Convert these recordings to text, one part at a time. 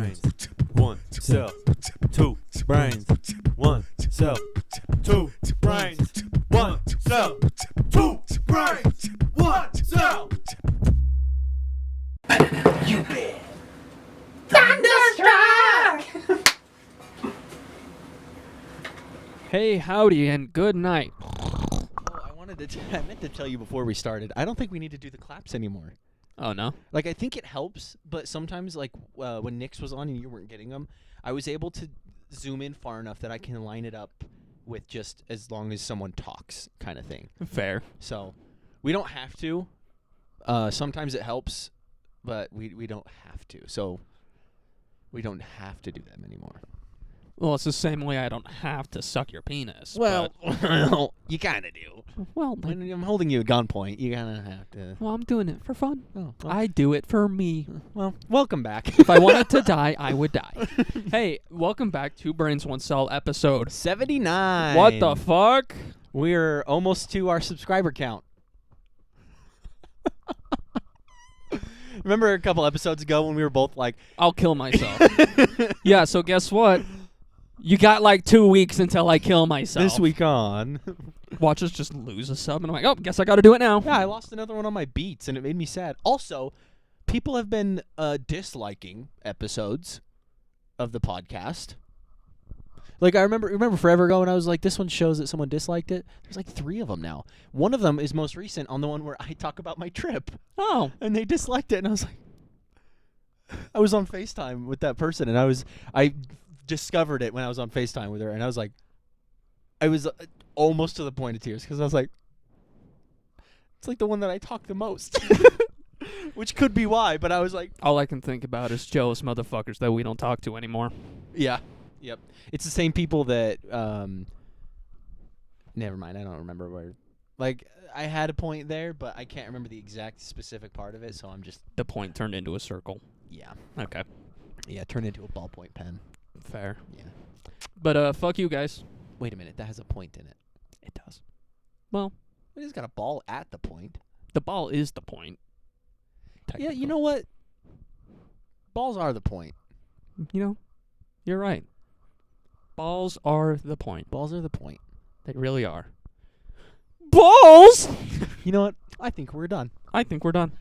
brains, one cell, two brains, one cell, two brains, one cell, two brains, one cell. You bet. Thunderstruck! Hey, howdy, and good night. Oh, I meant to tell you before we started. I don't think we need to do the claps anymore. Oh, no? Like, I think it helps, but sometimes, like, when Nick's was on and you weren't getting them, I was able to zoom in far enough that I can line it up with just as long as someone talks kind of thing. Fair. So, we don't have to. Sometimes it helps, but we don't have to. So, we don't have to do them anymore. Well, it's the same way I don't have to suck your penis. Well, you kind of do. Well, When I'm holding you at gunpoint, you kind of have to. I'm doing it for fun. Oh, I do it for me. well, welcome back. If I wanted to die, I would die. Hey, welcome back to Brains One Cell episode 79. What the fuck? We're almost to our subscriber count. Remember a couple episodes ago when we were both like, I'll kill myself. Yeah, so guess what? You got like 2 weeks until I kill myself. this week on. Watch us just lose a sub, and I'm like, oh, guess I got to do it now. Yeah, I lost another one on my beats, and it made me sad. Also, people have been disliking episodes of the podcast. Like, I remember forever ago when I was like, this one shows that someone disliked it. There's like 3 of them now. One of them is most recent on the one where I talk about my trip. Oh. And they disliked it, and I was like, I was on FaceTime with that person, and I discovered it when I was on FaceTime with her, and I was like, I was almost to the point of tears, because I was like, it's like the one that I talk the most. Which could be why, but I was like, All I can think about is jealous motherfuckers that we don't talk to anymore. yeah, yep. It's the same people that, never mind, I don't remember where, like, I had a point there, but I can't remember the exact specific part of it, so I'm just, The point turned into a circle. yeah. Okay. Yeah, turned into a ballpoint pen. Fair. Yeah. But, fuck you guys. Wait a minute, that has a point in it. It does. Well, It has got a ball at the point. the ball is the point. Yeah, you know what? Balls are the point. You know, you're right. Balls are the point. Balls are the point. They really are. Balls! You know what? I think we're done. I think we're done.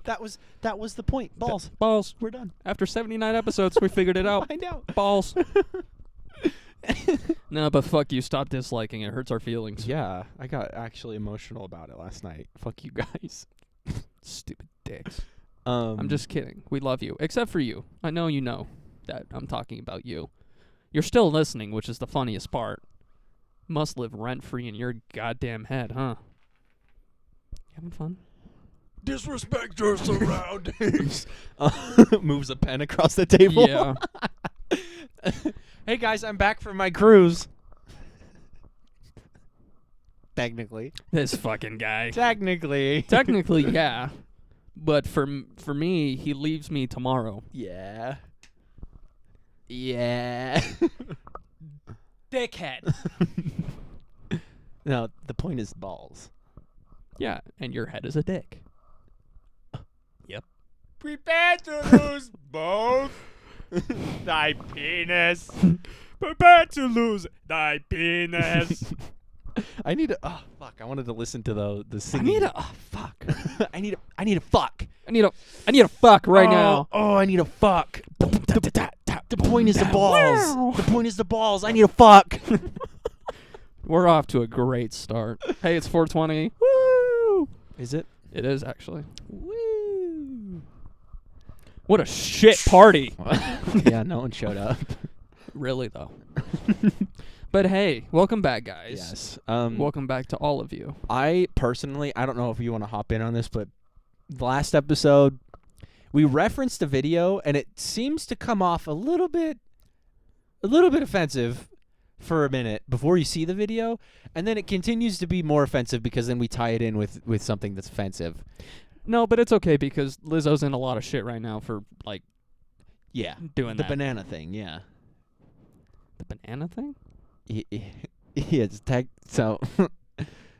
That was the point. Balls. Balls. We're done. After 79 episodes, we figured it out. Find out. Balls. No, but fuck you. Stop disliking. It hurts our feelings. Yeah, I got actually emotional about it last night. Fuck you guys. Stupid dicks. I'm I'm just kidding. We love you. Except for you. I know you know that I'm talking about you. You're still listening, which is the funniest part. Must live rent-free in your goddamn head, huh? You having fun? disrespect your surroundings. Moves a pen across the table. Yeah. Hey guys, I'm back from my cruise. Technically. This fucking guy. Technically, yeah. But for me, he leaves me tomorrow. Yeah. Yeah. Dickhead. No, the point is balls. Yeah, and your head is a dick. Yep. Prepare to lose both thy penis. Prepare to lose thy penis. I need to. Oh fuck! I wanted to listen to the I singing. need a fuck. I need a fuck. I need a fuck right now. Oh, I need a fuck. The point is the balls. The point is the balls. I need a fuck. We're off to a great start. Hey, it's 420. Woo! Is it? It is actually. Woo! What a shit party. Yeah, no one showed up. Really though. But hey, welcome back, guys. Yes. Welcome back to all of you. I personally, I don't know if you want to hop in on this, but the last episode, we referenced a video, and it seems to come off a little bit offensive for a minute before you see the video, and then it continues to be more offensive because then we tie it in with something that's offensive. No, but it's okay because Lizzo's in a lot of shit right now for like Yeah. doing The that. banana thing, yeah. The banana thing? Yeah, it's so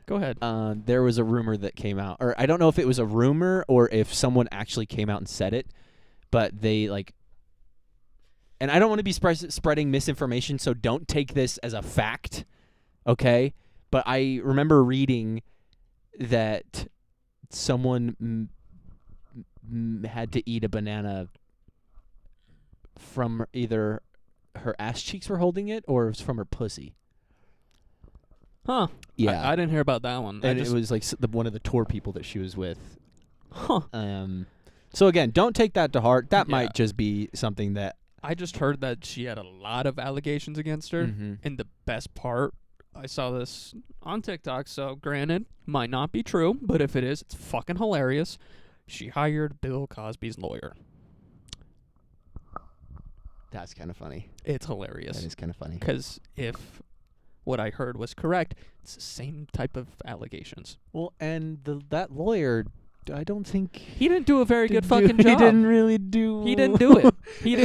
Go ahead. there was a rumor that came out, or I don't know if it was a rumor or if someone actually came out and said it, but they like and I don't want to be spreading misinformation, so don't take this as a fact, okay? But I remember reading that someone had to eat a banana from either her ass cheeks were holding it or it was from her pussy. Huh. Yeah. I didn't hear about that one. And it was like one of the tour people that she was with. Huh. So again, don't take that to heart. That Yeah. might just be something that I just heard that she had a lot of allegations against her. Mhm. And the best part, I saw this on TikTok, so granted, might not be true, but if it is, it's fucking hilarious. She hired Bill Cosby's lawyer. that's kind of funny. It's hilarious. That is kind of funny. Because if what I heard was correct, it's the same type of allegations. Well, and that lawyer, I don't think He didn't do a very good fucking job. He didn't really do. He didn't do it. He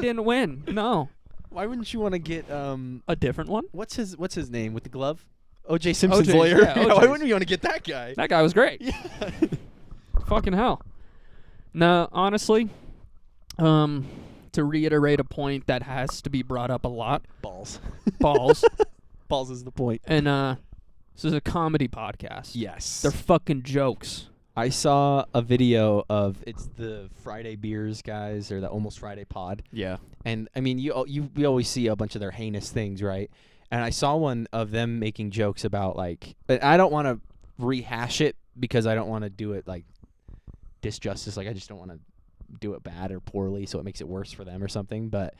didn't win. No. Why wouldn't you want to get A different one? what's his name with the glove? O.J. Simpson's O.J.'s, lawyer. yeah, Why O.J.'s. wouldn't you want to get that guy? That guy was great. Yeah. Fucking hell. No, honestly, to reiterate a point that has to be brought up a lot, Balls. balls. Balls is the point. And this is a comedy podcast. Yes. They're fucking jokes. I saw a video of it's the Friday Beers guys or the Almost Friday Pod, Yeah. and I mean we always see a bunch of their heinous things, right? And I saw one of them making jokes about like, but I don't want to rehash it because I don't want to do it like disjustice. Like I just don't want to do it bad or poorly, so it makes it worse for them or something. But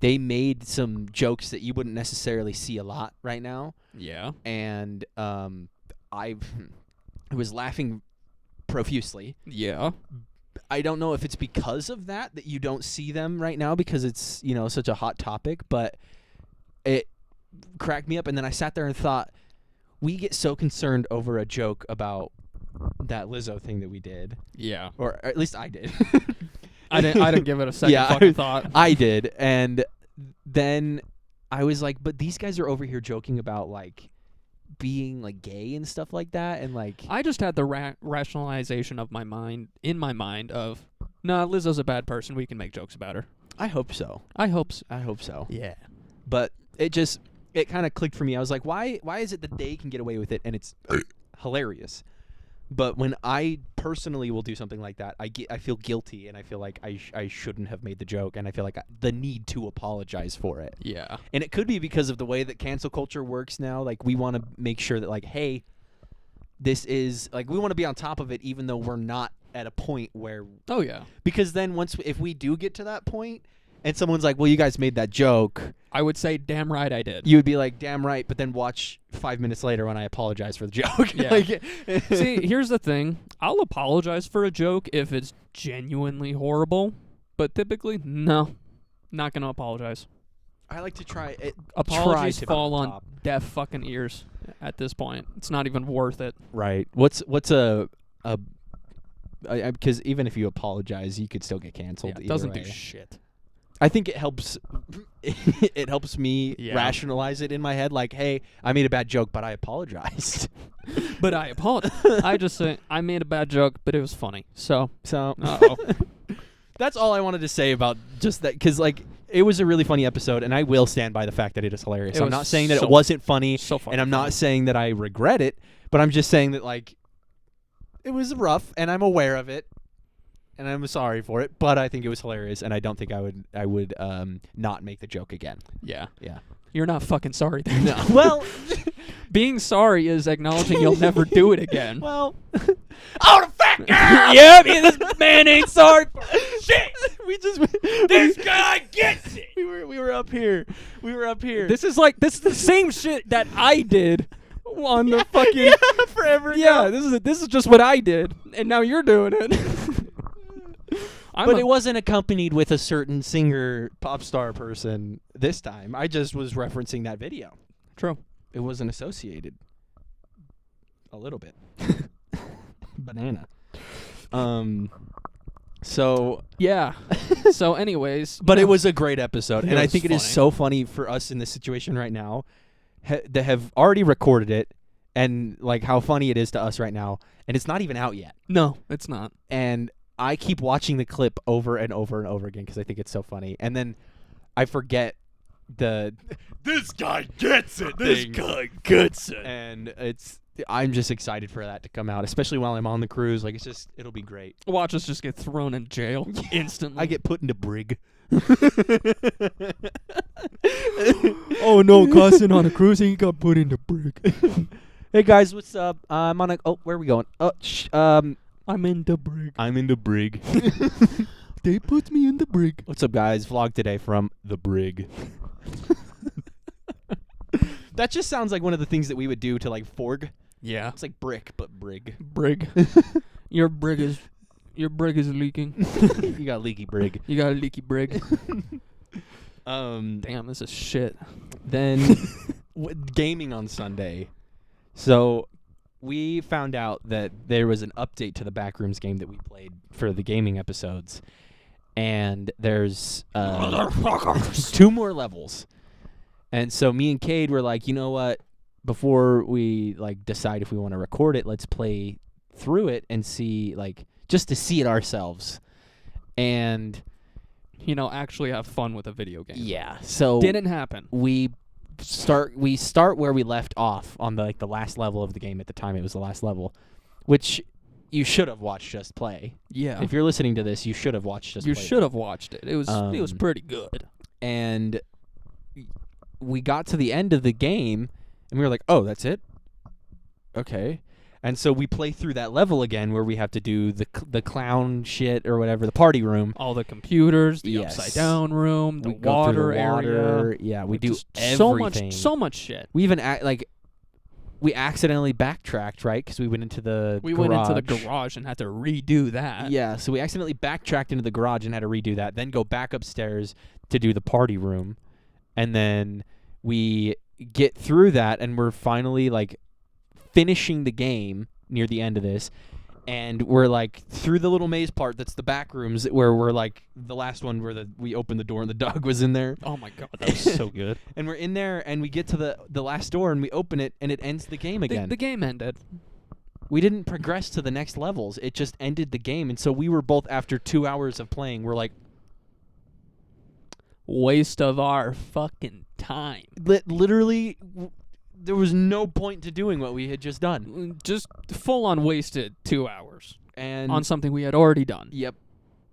they made some jokes that you wouldn't necessarily see a lot right now, Yeah. and I was laughing profusely. Yeah. I don't know if it's because of that you don't see them right now because it's, such a hot topic, but it cracked me up. And then I sat there and thought, we get so concerned over a joke about that Lizzo thing that we did, Yeah. or at least I did. I didn't give it a second Yeah, fucking thought. I did. And then I was like, but these guys are over here joking about like being like gay and stuff like that, and like I just had the rationalization of in my mind of, nah, Lizzo's a bad person. We can make jokes about her. I hope so. I hope so. I hope so. Yeah. But it kind of clicked for me. I was like, why is it that they can get away with it and it's hilarious? But when I personally will do something like that, I feel guilty and I feel like I shouldn't have made the joke, and I feel like the need to apologize for it. Yeah. And it could be because of the way that cancel culture works now. Like we want to make sure that like, hey, this is like we want to be on top of it, even though we're not at a point where. Oh yeah. Because then if we do get to that point, and someone's like, well, you guys made that joke, I would say, damn right I did. you would be like, damn right, but then watch 5 minutes later when I apologize for the joke. Yeah. See, here's the thing. I'll apologize for a joke if it's genuinely horrible, but typically, no. Not going to apologize. I like to try it. Apologies try to fall be on top. deaf fucking ears at this point. It's not even worth it. Right. What's a because even if you apologize, you could still get canceled. Yeah, it either doesn't way. do shit. I think it helps. It helps me Yeah. rationalize it in my head. Like, hey, I made a bad joke, but I apologized. But I apologize. I just say, I made a bad joke, but it was funny. So, So uh-oh. that's all I wanted to say about just that. Because like, it was a really funny episode, and I will stand by the fact that it is hilarious. It I'm was not saying that so- it wasn't funny, so fucking and I'm funny. not saying that I regret it, but I'm just saying that like, it was rough, and I'm aware of it. And I'm sorry for it, but I think it was hilarious, and I don't think I would not make the joke again. Yeah. Yeah. You're not fucking sorry then. No. Well, Being sorry is acknowledging you'll never do it again. well. Oh, the fat girl! Yeah, this man ain't sorry for Shit! We just This guy gets it. we were up here. We were up here. This is the same shit that I did on the fucking yeah, forever. Yeah, ago. this is just what I did, and now you're doing it. But it wasn't accompanied with a certain singer, pop star person this time. I just was referencing that video. True. It wasn't associated. A little bit. Banana. So, Yeah. So, anyways, but it was a great episode, It and I was think it is funny. so funny for us in this situation right now that have already recorded it, and like how funny it is to us right now, and it's not even out yet. no, it's not. And I keep watching the clip over and over and over again because I think it's so funny. And then I forget the This guy gets it. This thing. guy gets it. And I'm just excited for that to come out, especially while I'm on the cruise. Like, it'll be great. Watch us just get thrown in jail instantly. I get put into brig. oh no, Carsen on a cruise and he got put into brig. Hey guys, what's up? I'm on a. Oh, where are we going? I'm in the brig. I'm in the brig. They put me in the brig. What's up, guys? Vlog today from the brig. That just sounds like one of the things that we would do to like Forg. Yeah. It's like brick, but brig. Brig. Your brig is leaking. You got leaky brig. You got a leaky brig. Damn. Damn, this is shit. Then gaming on Sunday. So we found out that there was an update to the Backrooms game that we played for the gaming episodes, and there's 2 more levels. And so me and Cade were like, you know what? Before we like decide if we want to record it, let's play through it and see, like, just to see it ourselves. And actually have fun with a video game. yeah, so Didn't happen. we start where we left off on the last level of the game. At the time, it was the last level, which you should have watched us play. Yeah. If you're listening to this, you should have watched us play. You should have watched it. It was pretty good. And we got to the end of the game, and we were like, oh, that's it? Okay. And so we play through that level again where we have to do the clown shit or whatever, the party room. All the computers, the Yes. upside down room, the We go through water the area. water. Yeah, we do Just everything. So much shit. We even we accidentally backtracked, right? Because we went into the We garage. went into the garage and had to redo that. Yeah, so we accidentally backtracked into the garage and had to redo that. Then go back upstairs to do the party room. And then we get through that, and we're finally, like, finishing the game near the end of this. And we're, like, through the little maze part that's the back rooms where we're, like, the last one where we opened the door and the dog was in there. Oh, my God. That was so good. And we're in there, and we get to the last door, and we open it, and it ends the game again. The game ended. We didn't progress to the next levels. It just ended the game. And so we were both, after 2 hours of playing, we're like, Waste of our fucking time. literally, there was no point to doing what we had just done. Just full on wasted 2 hours And on something we had already done. Yep.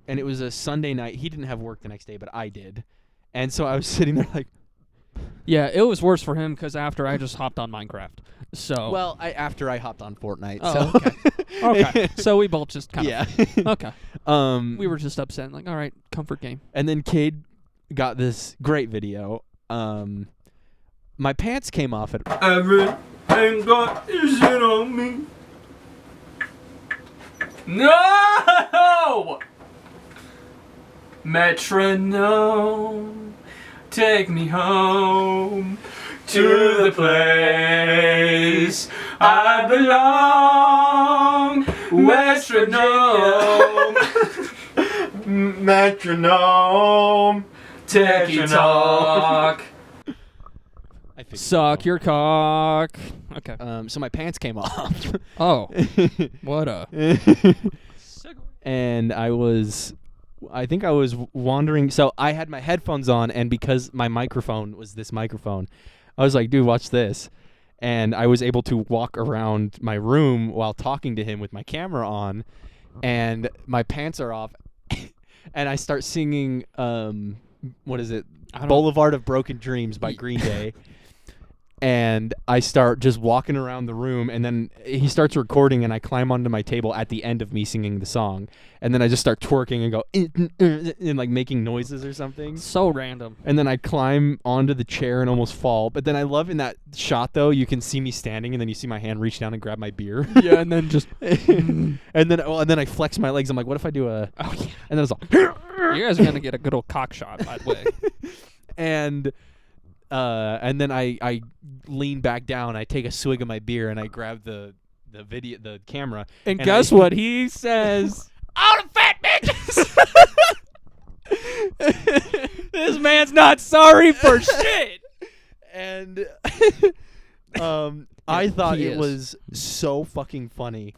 And it was a Sunday night. He didn't have work the next day, but I did. And so I was sitting there like, Yeah, it was worse for him because after I just hopped on Minecraft. So well, after I hopped on Fortnite. Oh, So okay. Okay. So we both just kind yeah. of okay. We were just upset, like, all right, comfort game. And then Cade got this great video. My pants came off at Everything got shit on me. No! Metronome, take me home to the place I belong. Metronome, metronome, ticky tock. I figured Suck your cock. Okay. so my pants came off. Oh, what a. And I think I was wandering. So I had my headphones on, and because my microphone was this microphone, I was like, dude, watch this. And I was able to walk around my room while talking to him with my camera on, and my pants are off. And I start singing, what is it? Boulevard of Broken Dreams by Green Day. And I start just walking around the room, and then he starts recording, and I climb onto my table at the end of me singing the song, and then I just start twerking and go and like making noises or something. So random. And then I climb onto the chair and almost fall. But then I love in that shot though, you can see me standing, and then you see my hand reach down and grab my beer. Yeah, and then just and then I flex my legs. I'm like, what if I do a? Oh yeah. And then it's like, You guys are gonna get a good old cock shot, by the way. and then I lean back down, I take a swig of my beer, and I grab the camera. And guess what he says? All the fat bitches. This man's not sorry for shit. And I thought He it is. was so fucking funny.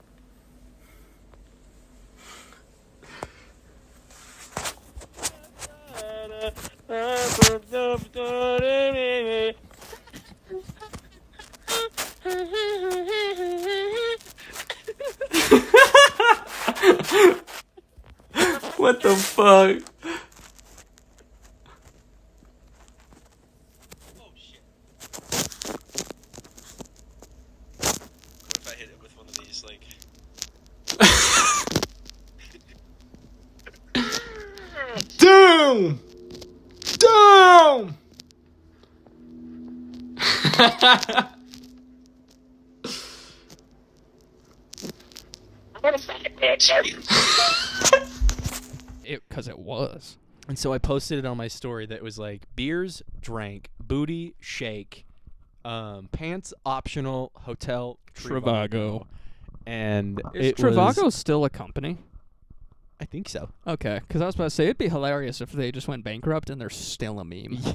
What the fuck? Oh shit. What if I hit it with one of these, like... Damn! Damn! Because it was. And so I posted it on my story that was like, beers drank, booty shake, pants optional, hotel Trivago. And Is it Trivago was... still a company? I think so. Okay, because I was about to say, it'd be hilarious if they just went bankrupt and they're still a meme. Yeah.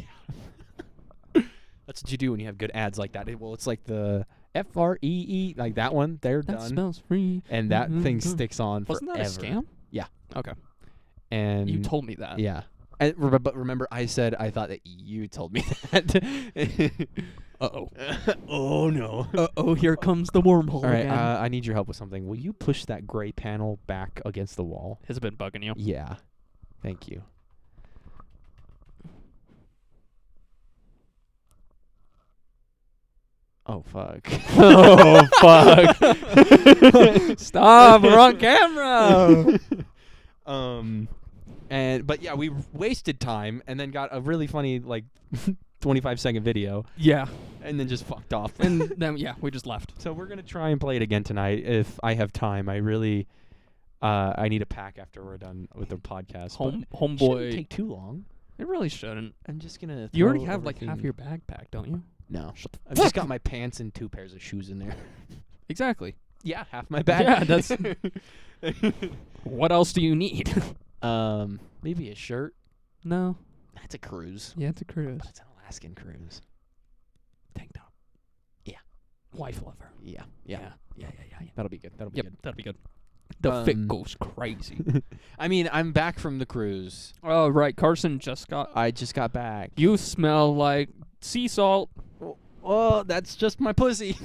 That's what you do when you have good ads like that. Well, it's like the FREE, like that one. They're That done. smells free. And that thing sticks on forever. Wasn't that a scam? Yeah. Okay. And You told me that. Yeah. But remember, I said I thought that you told me that. Uh-oh. Oh, no. Uh-oh, here comes the wormhole All right, again. I need your help with something. Will you push that gray panel back against the wall? Has it been bugging you? Yeah. Thank you. Oh, fuck. Oh, fuck. Stop, we're on camera. But yeah, we wasted time and then got a really funny, like, 25-second video Yeah. and then just fucked off. And then, yeah, we just left. So we're going to try and play it again tonight if I have time. I really, I need a pack after we're done with the podcast. Shouldn't Homeboy. take too long. It really shouldn't. I'm just going to You already have, like, half your bag packed, don't you? No. Shut the I've just got my pants and 2 pairs of shoes in there. Exactly. Yeah, half my bag. Yeah, that's... What else do you need? Maybe a shirt. No. That's a cruise. Yeah, it's a cruise. That's an Alaskan cruise. Tank top. Yeah. Wife lover. Yeah. Yeah. That'll be good. That'll be Yep, good. that'd be good. The fit goes crazy. I mean, I'm back from the cruise. Oh, right. Carsen just got... I just got back. You smell like sea salt. Well, that's just my pussy.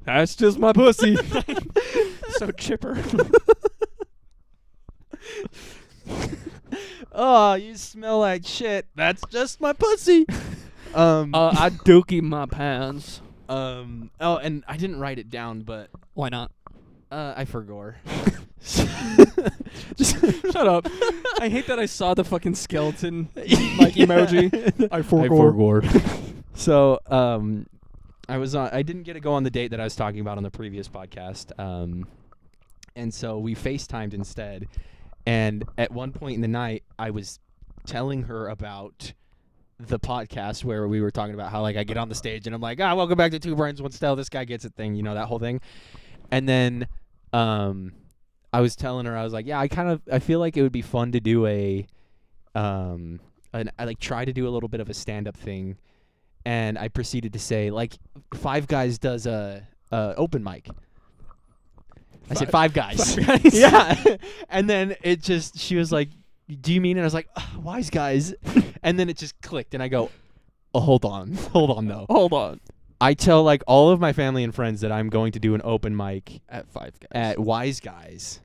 That's just my pussy. So chipper. Oh, you smell like shit. That's just my pussy. I dookie my pants. Oh, and I didn't write it down, but Why not? I forgot. Just shut up. I hate that I saw the fucking skeleton like emoji. I forgot. So, I didn't get to go on the date that I was talking about on the previous podcast. And so we FaceTimed instead. And at one point in the night, I was telling her about the podcast where we were talking about how, like, I get on the stage and I'm like, welcome back to Two Brains, One Style. This guy gets it thing, that whole thing. And then I was telling her, I was like, yeah, I feel like it would be fun to do I try to do a little bit of a stand-up thing. And I proceeded to say, like, Five Guys does a open mic. I said Five Guys. Yeah. And then she was like, do you mean? And I was like, Wise Guys. And then it just clicked. And I go, hold on though. Hold on. I tell, like, all of my family and friends that I'm going to do an open mic At Five Guys. at Wise Guys.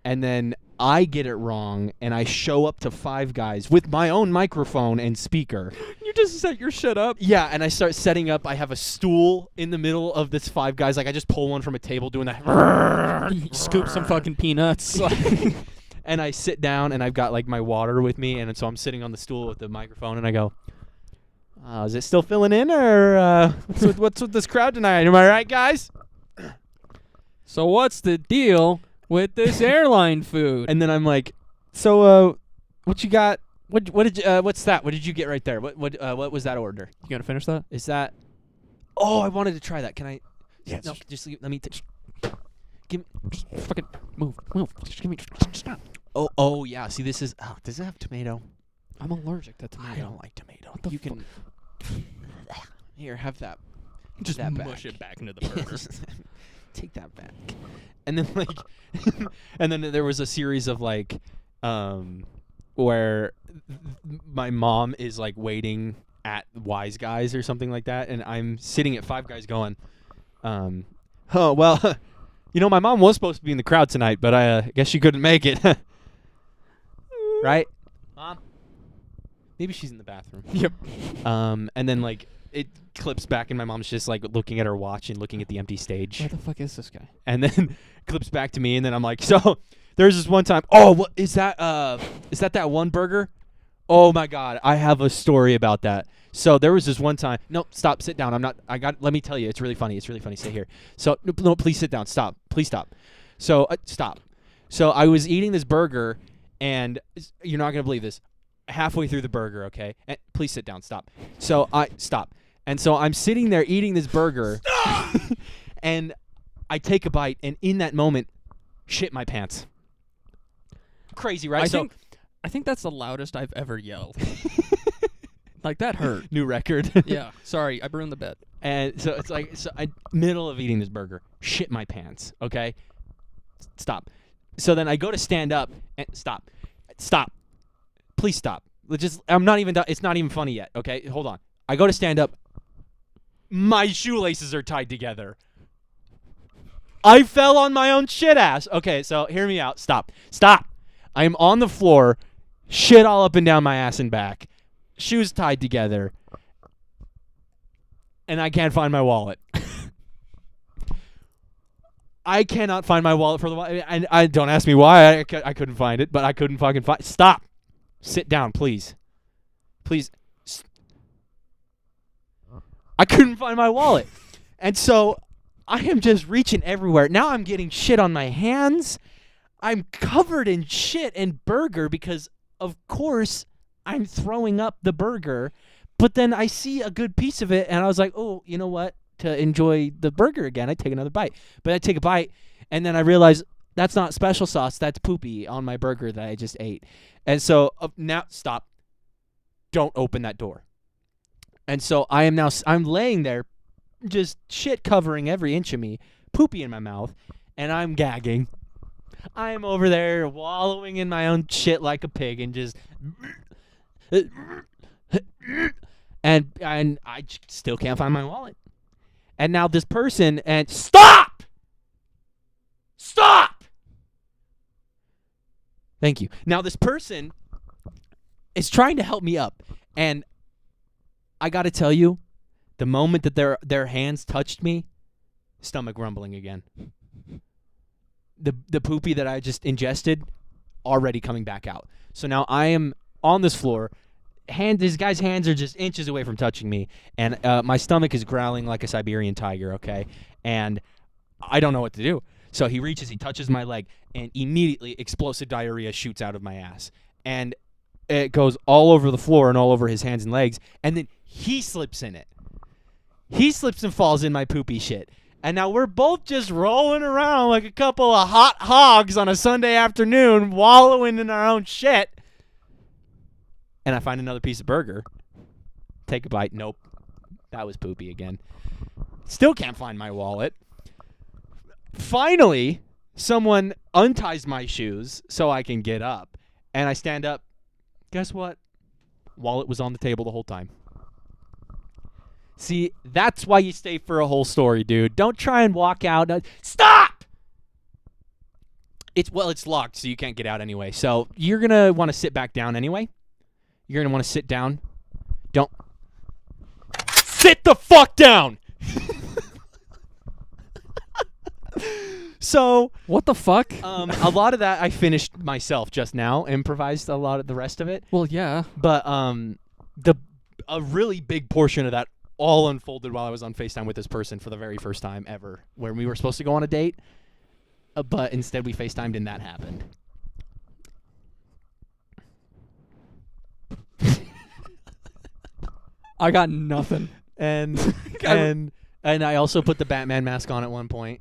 And then I get it wrong, and I show up to Five Guys with my own microphone and speaker. You just set your shit up. Yeah, and I start setting up. I have a stool in the middle of this Five Guys. Like, I just pull one from a table doing that. You scoop some fucking peanuts. And I sit down, and I've got, like, my water with me, and so I'm sitting on the stool with the microphone, and I go, is it still filling in, or what's with this crowd tonight? Am I right, guys? So what's the deal with this airline food? And then I'm like, so what you got? What did you, what's that? What did you get right there? What was that order? You gonna finish that? Is that? Oh, I wanted to try that. Can I? Yes. No, just let me. Give me. Just fucking move. Just give me. Stop. Oh yeah. See, this is. Oh, does it have tomato? I'm allergic to tomato. I don't like tomato. the You can. Here, have that. Just that mush back. it back into the burger. Take that back. And then like, and then there was a series of like, where my mom is like waiting at Wise Guys or something like that, and I'm sitting at Five Guys going, oh well, my mom was supposed to be in the crowd tonight, but I guess she couldn't make it. Right, Mom? Maybe she's in the bathroom. Yep. And then like it clips back, and my mom's just like looking at her watch and looking at the empty stage. Where the fuck is this guy? And then clips back to me, and then I'm like, so there's this one time. Oh, what is that? Is that one burger? Oh my God, I have a story about that. So there was this one time. No, stop. Sit down. Let me tell you. It's really funny. It's really funny. Stay here. So no, please sit down. Stop. Please stop. So stop. So I was eating this burger, and you're not gonna believe this. Halfway through the burger, okay? And please sit down. Stop. So stop. And so I'm sitting there eating this burger, and I take a bite, and in that moment, shit my pants. Crazy, right? I think that's the loudest I've ever yelled. Like, that hurt. New record. Yeah. Sorry, I ruined the bit. And so it's like, middle of eating this burger, shit my pants, okay? Stop. So then I go to stand up, and stop. Please stop. I'm not even done. It's not even funny yet, okay? Hold on. I go to stand up. My shoelaces are tied together. I fell on my own shit ass. Okay, so hear me out. Stop. I am on the floor, shit all up and down my ass and back, shoes tied together, and I can't find my wallet. I cannot find my wallet for the while. And I don't ask me why. I couldn't find it, but I couldn't fucking find. Stop. Sit down, please. Please. I couldn't find my wallet. And so I am just reaching everywhere. Now I'm getting shit on my hands. I'm covered in shit and burger because, of course, I'm throwing up the burger. But then I see a good piece of it, and I was like, oh, you know what? To enjoy the burger again, I take another bite. But I take a bite, and then I realize that's not special sauce. That's poopy on my burger that I just ate. And so now, stop. Don't open that door. And so I'm laying there, just shit covering every inch of me, poopy in my mouth, and I'm gagging. I'm over there wallowing in my own shit like a pig and just... And I still can't find my wallet. And now this person... And stop! Thank you. Now this person is trying to help me up. And I got to tell you, the moment that their hands touched me, stomach rumbling again. The poopy that I just ingested already coming back out. So now I am on this floor. This guy's hands are just inches away from touching me, and my stomach is growling like a Siberian tiger, okay? And I don't know what to do. So he reaches, he touches my leg, and immediately explosive diarrhea shoots out of my ass. And it goes all over the floor and all over his hands and legs, and then he slips in it. He slips and falls in my poopy shit. And now we're both just rolling around like a couple of hot hogs on a Sunday afternoon, wallowing in our own shit. And I find another piece of burger. Take a bite. Nope. That was poopy again. Still can't find my wallet. Finally, someone unties my shoes so I can get up. And I stand up. Guess what? Wallet was on the table the whole time. See, that's why you stay for a whole story, dude. Don't try and walk out. Stop! It's locked, so you can't get out anyway. So you're going to want to sit back down anyway. You're going to want to sit down. Don't. Sit the fuck down! So, what the fuck? A lot of that I finished myself just now. Improvised a lot of the rest of it. Well, yeah. But a really big portion of that all unfolded while I was on FaceTime with this person for the very first time ever, where we were supposed to go on a date, but instead we FaceTimed and that happened. I got nothing. And I also put the Batman mask on at one point,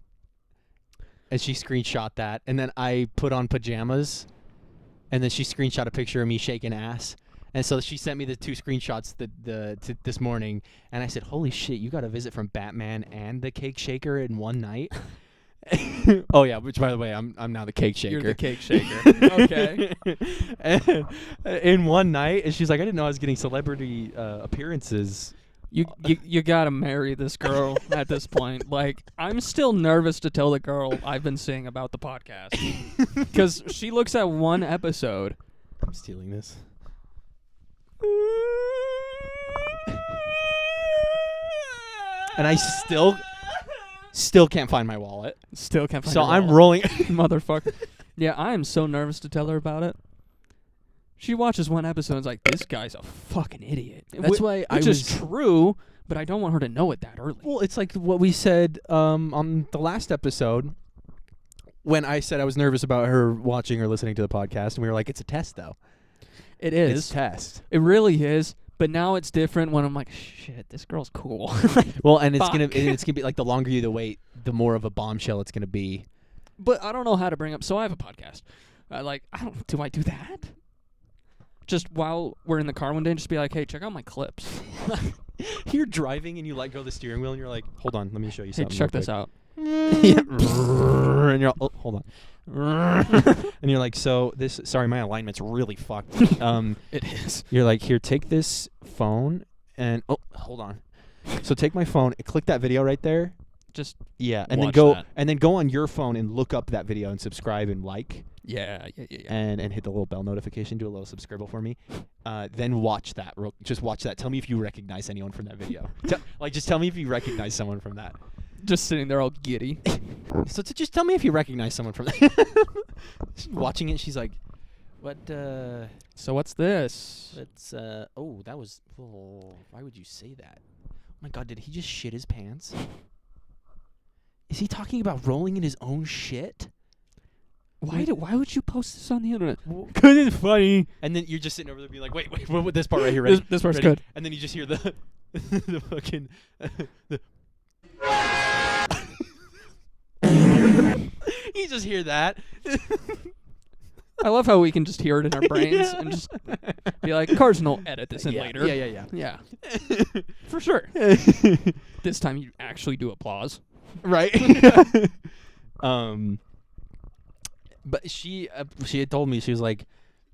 and she screenshot that, and then I put on pajamas, and then she screenshot a picture of me shaking ass. And so she sent me the two screenshots this morning, and I said, holy shit, you got a visit from Batman and the cake shaker in one night? Oh yeah, which by the way, I'm now the cake shaker. You're the cake shaker. Okay. And, in one night, and she's like, I didn't know I was getting celebrity appearances. You gotta marry this girl at this point. Like, I'm still nervous to tell the girl I've been saying about the podcast. Because she looks at one episode. I'm stealing this. And I still can't find my wallet. Still can't find So her I'm wallet. rolling. Motherfucker. Yeah, I am so nervous to tell her about it. She watches one episode and is like, this guy's a fucking idiot. That's why I Which is was true, but I don't want her to know it that early. Well, it's like what we said on the last episode when I said I was nervous about her watching or listening to the podcast, and we were like, it's a test, though. It is. It's a test. It really is. But now it's different when I'm like, shit, this girl's cool. Well, and it's Fuck. gonna be like the longer you wait, the more of a bombshell it's gonna be. But I don't know how to bring up. So I have a podcast. Do I do that? Just while we're in the car one day, and just be like, hey, check out my clips. You're driving and you let go of the steering wheel, and you're like, hold on, let me show you Hey, something. check real this quick. out. And you're hold on. And you're like, so this. Sorry, my alignment's really fucked. It is. You're like, here, take this phone and hold on. So take my phone and click that video right there. Just Yeah, and watch then go on your phone and look up that video and subscribe and like. yeah. And hit the little bell notification. Do a little subscribe for me. Then watch that. Just watch that. Tell me if you recognize anyone from that video. Just tell me if you recognize someone from that. Just sitting there all giddy. So just tell me if you recognize someone from that. She's watching it. She's like, what? So what's this? That's oh, that was. Oh, why would you say that? Oh my God, did he just shit his pants? Is he talking about rolling in his own shit? Why would you post this on the internet? Because it's funny. And then you're just sitting over there being like, wait, what with this part right here? Ready? This part's Ready? good. And then you just hear the the fucking you just hear that. I love how we can just hear it in our brains and just be like, Carsen will edit this in later. Yeah. Yeah. For sure. This time you actually do applause. Right. But she had told me, she was like,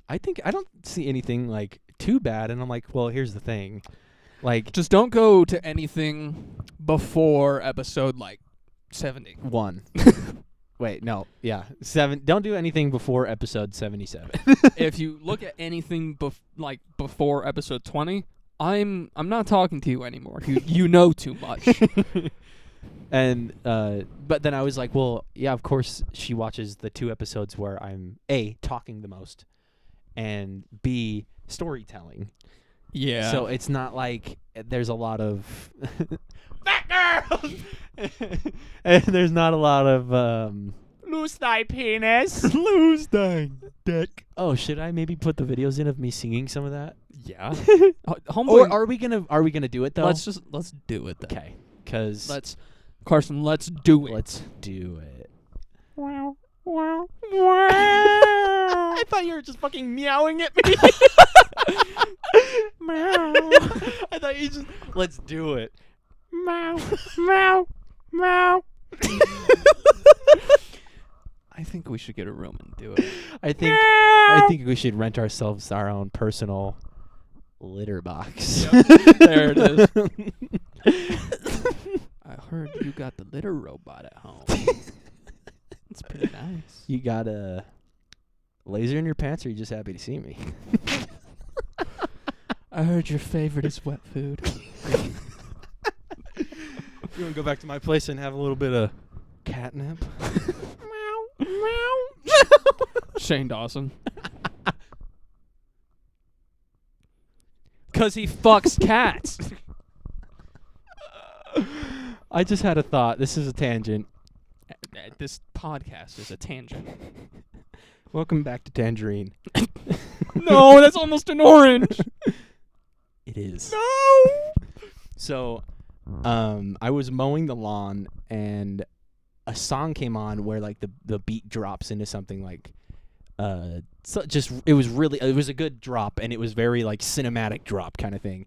I don't see anything like too bad, and I'm like, well, here's the thing, like, Just don't go to anything before episode 70. 1. Wait, no, yeah, 7. Don't do anything before episode 77. If you look at anything before episode 20, I'm not talking to you anymore. You know too much. And but then I was like, well, yeah, of course she watches the 2 episodes where I'm A, talking the most, and B, storytelling. Yeah. So it's not like there's a lot of fat girls, and there's not a lot of lose thy penis, lose thy dick. Oh, should I maybe put the videos in of me singing some of that? Yeah. Or are we gonna do it though? Let's do it then. Okay, because Carsen, let's do it. let's do it. Wow. I thought you were just fucking meowing at me. Meow. I thought you just let's do it. Meow. Meow. Meow. I think we should get a room and do it. I think we should rent ourselves our own personal litter box. There it is. I heard you got the litter robot at home. It's pretty nice. You got a laser in your pants, or are you just happy to see me? I heard your favorite is wet food. You want to go back to my place and have a little bit of catnip? Shane Dawson. 'Cause he fucks cats. I just had a thought. This is a tangent. This podcast is a tangent. Welcome back to Tangerine. No, that's almost an orange. It is. No. So, I was mowing the lawn, and a song came on where like the beat drops into something like, so it was a good drop, and it was very like cinematic drop kind of thing.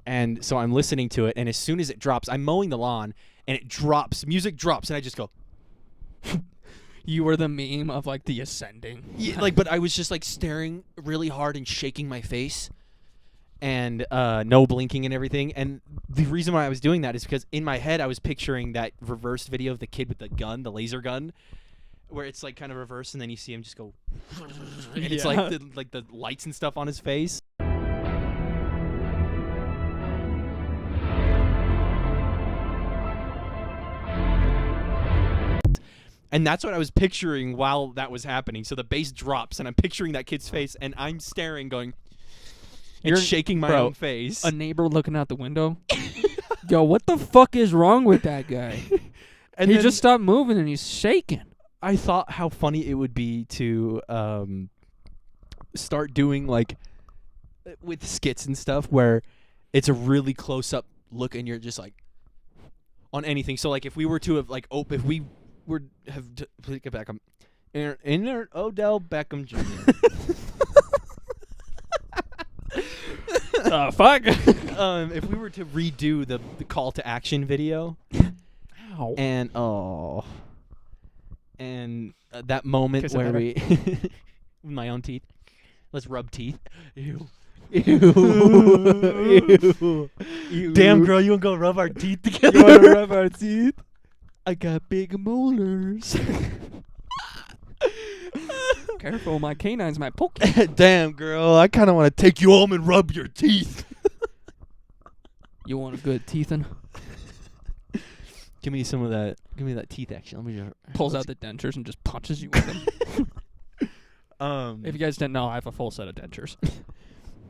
And so I'm listening to it, and as soon as it drops, I'm mowing the lawn, and it drops, music drops, and I just go. You were the meme of like the ascending. Yeah, like, but I was just like staring really hard and shaking my face, and no blinking and everything. And the reason why I was doing that is because in my head I was picturing that reversed video of the kid with the gun, the laser gun, where it's like kind of reversed, and then you see him just go, and it's like the lights and stuff on his face. And that's what I was picturing while that was happening. So the bass drops, and I'm picturing that kid's face, and I'm staring, going, and shaking my own face. A neighbor looking out the window. Yo, what the fuck is wrong with that guy? And he just stopped moving, and he's shaking. I thought how funny it would be to start doing, like, with skits and stuff, where it's a really close-up look, and you're just, like, on anything. So, like, if we were to have, like, if we were Beckham, Odell Beckham Jr. Fuck. If we were to redo the call to action video, Ow. and that moment Kiss where it, we my own teeth, let's rub teeth. Ew. Ew. Ew. Damn, girl, you wanna go rub our teeth together? You wanna rub our teeth? I got big molars. Careful, my canines might poke you. Damn, girl, I kind of want to take you home and rub your teeth. You want a good teethin'? Give me some of that. Give me that teeth action. Let me just Pulls out the dentures and just punches you with them. If you guys didn't know, I have a full set of dentures.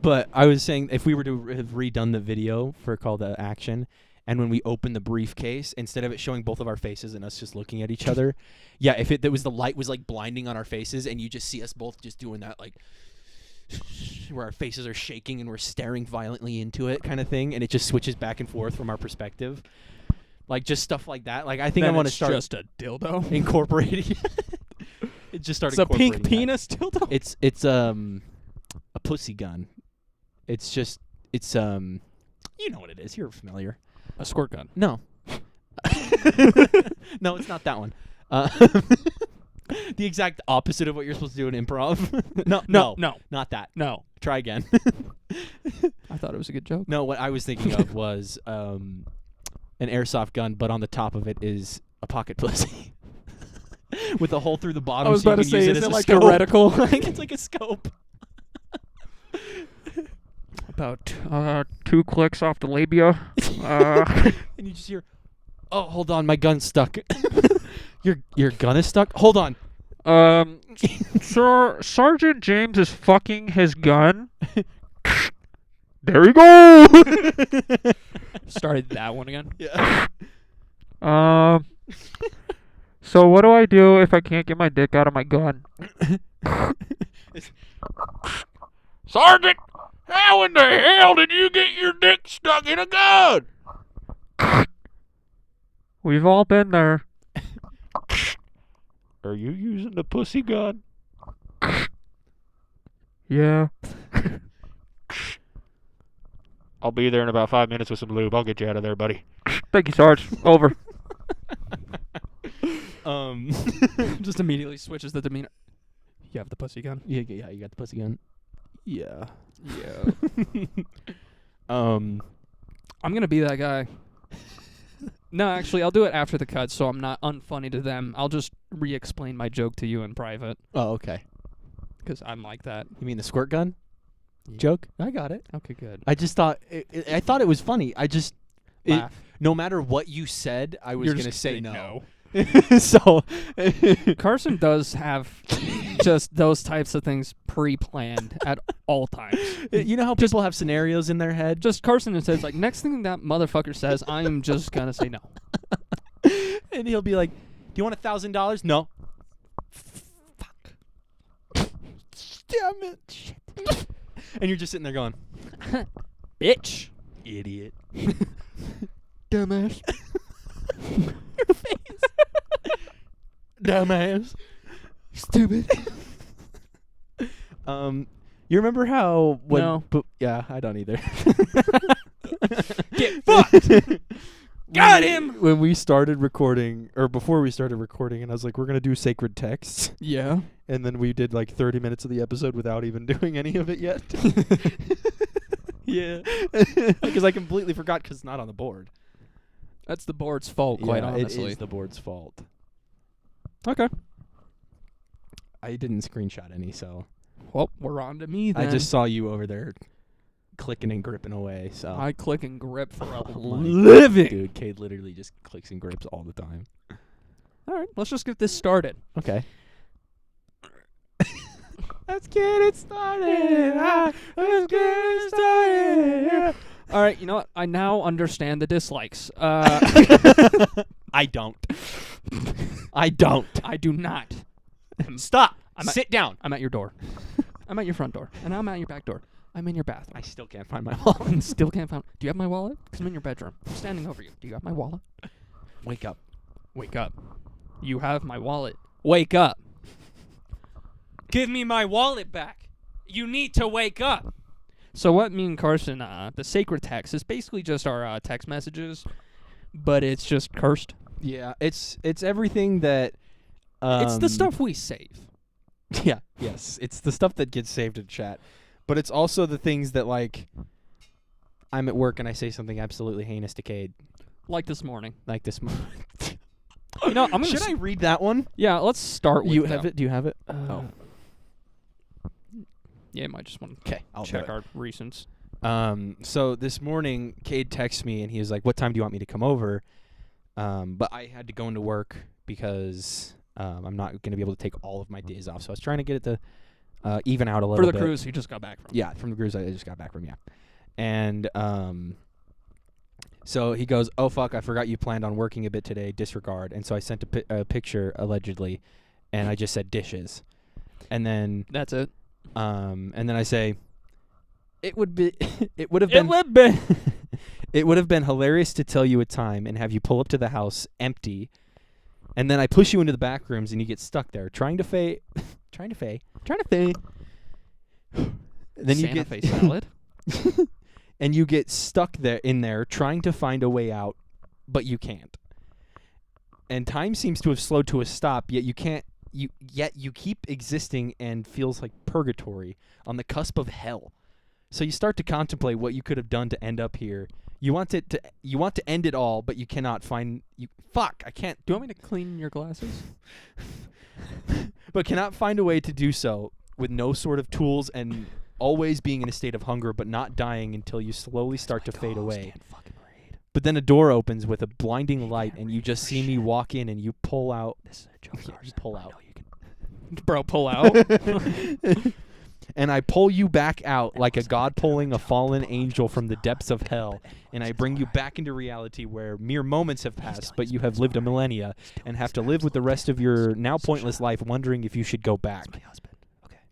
But I was saying, if we were to have redone the video for Call to Action, and when we opened the briefcase, instead of it showing both of our faces and us just looking at each other, yeah, if there was the light was like blinding on our faces, and you just see us both just doing that, like, where our faces are shaking and we're staring violently into it, kind of thing, and it just switches back and forth from our perspective, like just stuff like that. Like, I think I want to start just a dildo incorporating. It just started. It's a pink incorporating that. penis dildo. It's a pussy gun. It's just you know what it is. You're familiar. A squirt gun. No. No, it's not that one. The exact opposite of what you're supposed to do in improv. No, not that. No. Try again. I thought it was a good joke. No, what I was thinking of was an airsoft gun, but on the top of it is a pocket pussy. With a hole through the bottom. I was so about you to can use say, it is as it a like scope. a reticle? It's like a scope. About 2 clicks off the labia. And you just hear, oh, hold on, my gun's stuck. Your gun is stuck? Hold on. Sir, Sergeant James is fucking his gun. There we go. Started that one again. Yeah. So what do I do if I can't get my dick out of my gun? Sergeant, how in the hell did you get your dick stuck in a gun? We've all been there. Are you using the pussy gun? Yeah. I'll be there in about 5 minutes with some lube. I'll get you out of there, buddy. Thank you, Sarge. Over. Just Just immediately switches the demeanor. You have the pussy gun? yeah, you got the pussy gun. Yeah. Yeah. Um, I'm going to be that guy. No, actually, I'll do it after the cut, so I'm not unfunny to them. I'll just re-explain my joke to you in private, oh, okay. because I'm like that. You mean the squirt gun joke? I got it. Okay, good. I just thought I thought it was funny. I just Laugh. no matter what you said, I was You're gonna just say gonna no. say So Carson does have just those types of things pre-planned at all times. you know how people have scenarios in their head? Just Carson says, like, next thing that motherfucker says, I am just going to say no. And he'll be like, "Do you want $1,000?" No. Fuck. Damn it. Shit. And you're just sitting there going, Bitch. idiot. Dumbass. Your face. Dumbass. Stupid. You remember how when No. yeah, I don't either. Get fucked. Got him! When we started recording, or before we started recording, and I was like, we're going to do sacred texts. Yeah. And then we did like 30 minutes of the episode without even doing any of it yet. Yeah. Because I completely forgot because it's not on the board. That's the board's fault, quite honestly. It is the board's fault. Okay. I didn't screenshot any, so. Well, we're on to me then. I just saw you over there clicking and gripping away, so. I click and grip for a Oh my living. Dude, Cade literally just clicks and grips all the time. All right, let's just get this started. Okay. Let's get it started. Let's get it started. All right, you know what? I now understand the dislikes. I don't. I don't. I do not. Stop. I'm at- Sit down. I'm at your door. I'm at your front door. And I'm at your back door. I'm in your bathroom. I still can't find my wallet. Still can't find. Do you have my wallet? Because I'm in your bedroom. I'm standing over you. Do you have my wallet? Wake up. Wake up. You have my wallet. Wake up. Give me my wallet back. You need to wake up. So what me and Carsen, the sacred text is basically just our text messages, but it's just cursed. Yeah, it's everything that. It's the stuff we save. Yeah. Yes, it's the stuff that gets saved in chat, but it's also the things that like. I'm at work and I say something absolutely heinous to Cade, Like this morning. like this. You know, I'm gonna. Should I read that one? Yeah, let's start with You them. have it? Do you have it? Oh. Yeah, you might just want to Okay, I'll check do it. our recents. So this morning, Cade texted me and he was like, "What time do you want me to come over?" But I had to go into work because I'm not going to be able to take all of my days off. So I was trying to get it to even out a little For bit. the cruise you just got back from. Yeah, from the cruise I just got back from. Yeah, and so he goes, "Oh fuck, I forgot you planned on working a bit today. Disregard." And so I sent a picture allegedly, and I just said dishes, and then That's it. and then I say, it would be, it would have It been, would be. it would have been hilarious to tell you a time and have you pull up to the house empty, and then I push you into the back rooms and you get stuck there trying to fay. Then you Santa get Fe salad. and you get stuck there trying to find a way out, but you can't. And time seems to have slowed to a stop, yet you can't. Yet you keep existing and feels like purgatory on the cusp of hell. So you start to contemplate what you could have done to end up here. You want to end it all, but you cannot find I can't. Do you want me to clean your glasses? But cannot find a way to do so with no sort of tools and always being in a state of hunger, but not dying until you slowly start to fade away. But then a door opens with a blinding light, and you just see me walk in, and you pull out. This is a joke. You pull out. Bro, pull out. And I pull you back out like a god pulling a fallen angel from the depths of hell, and I bring you back into reality where mere moments have passed, but you have lived a millennia and have to live with the rest of your now pointless life wondering if you should go back.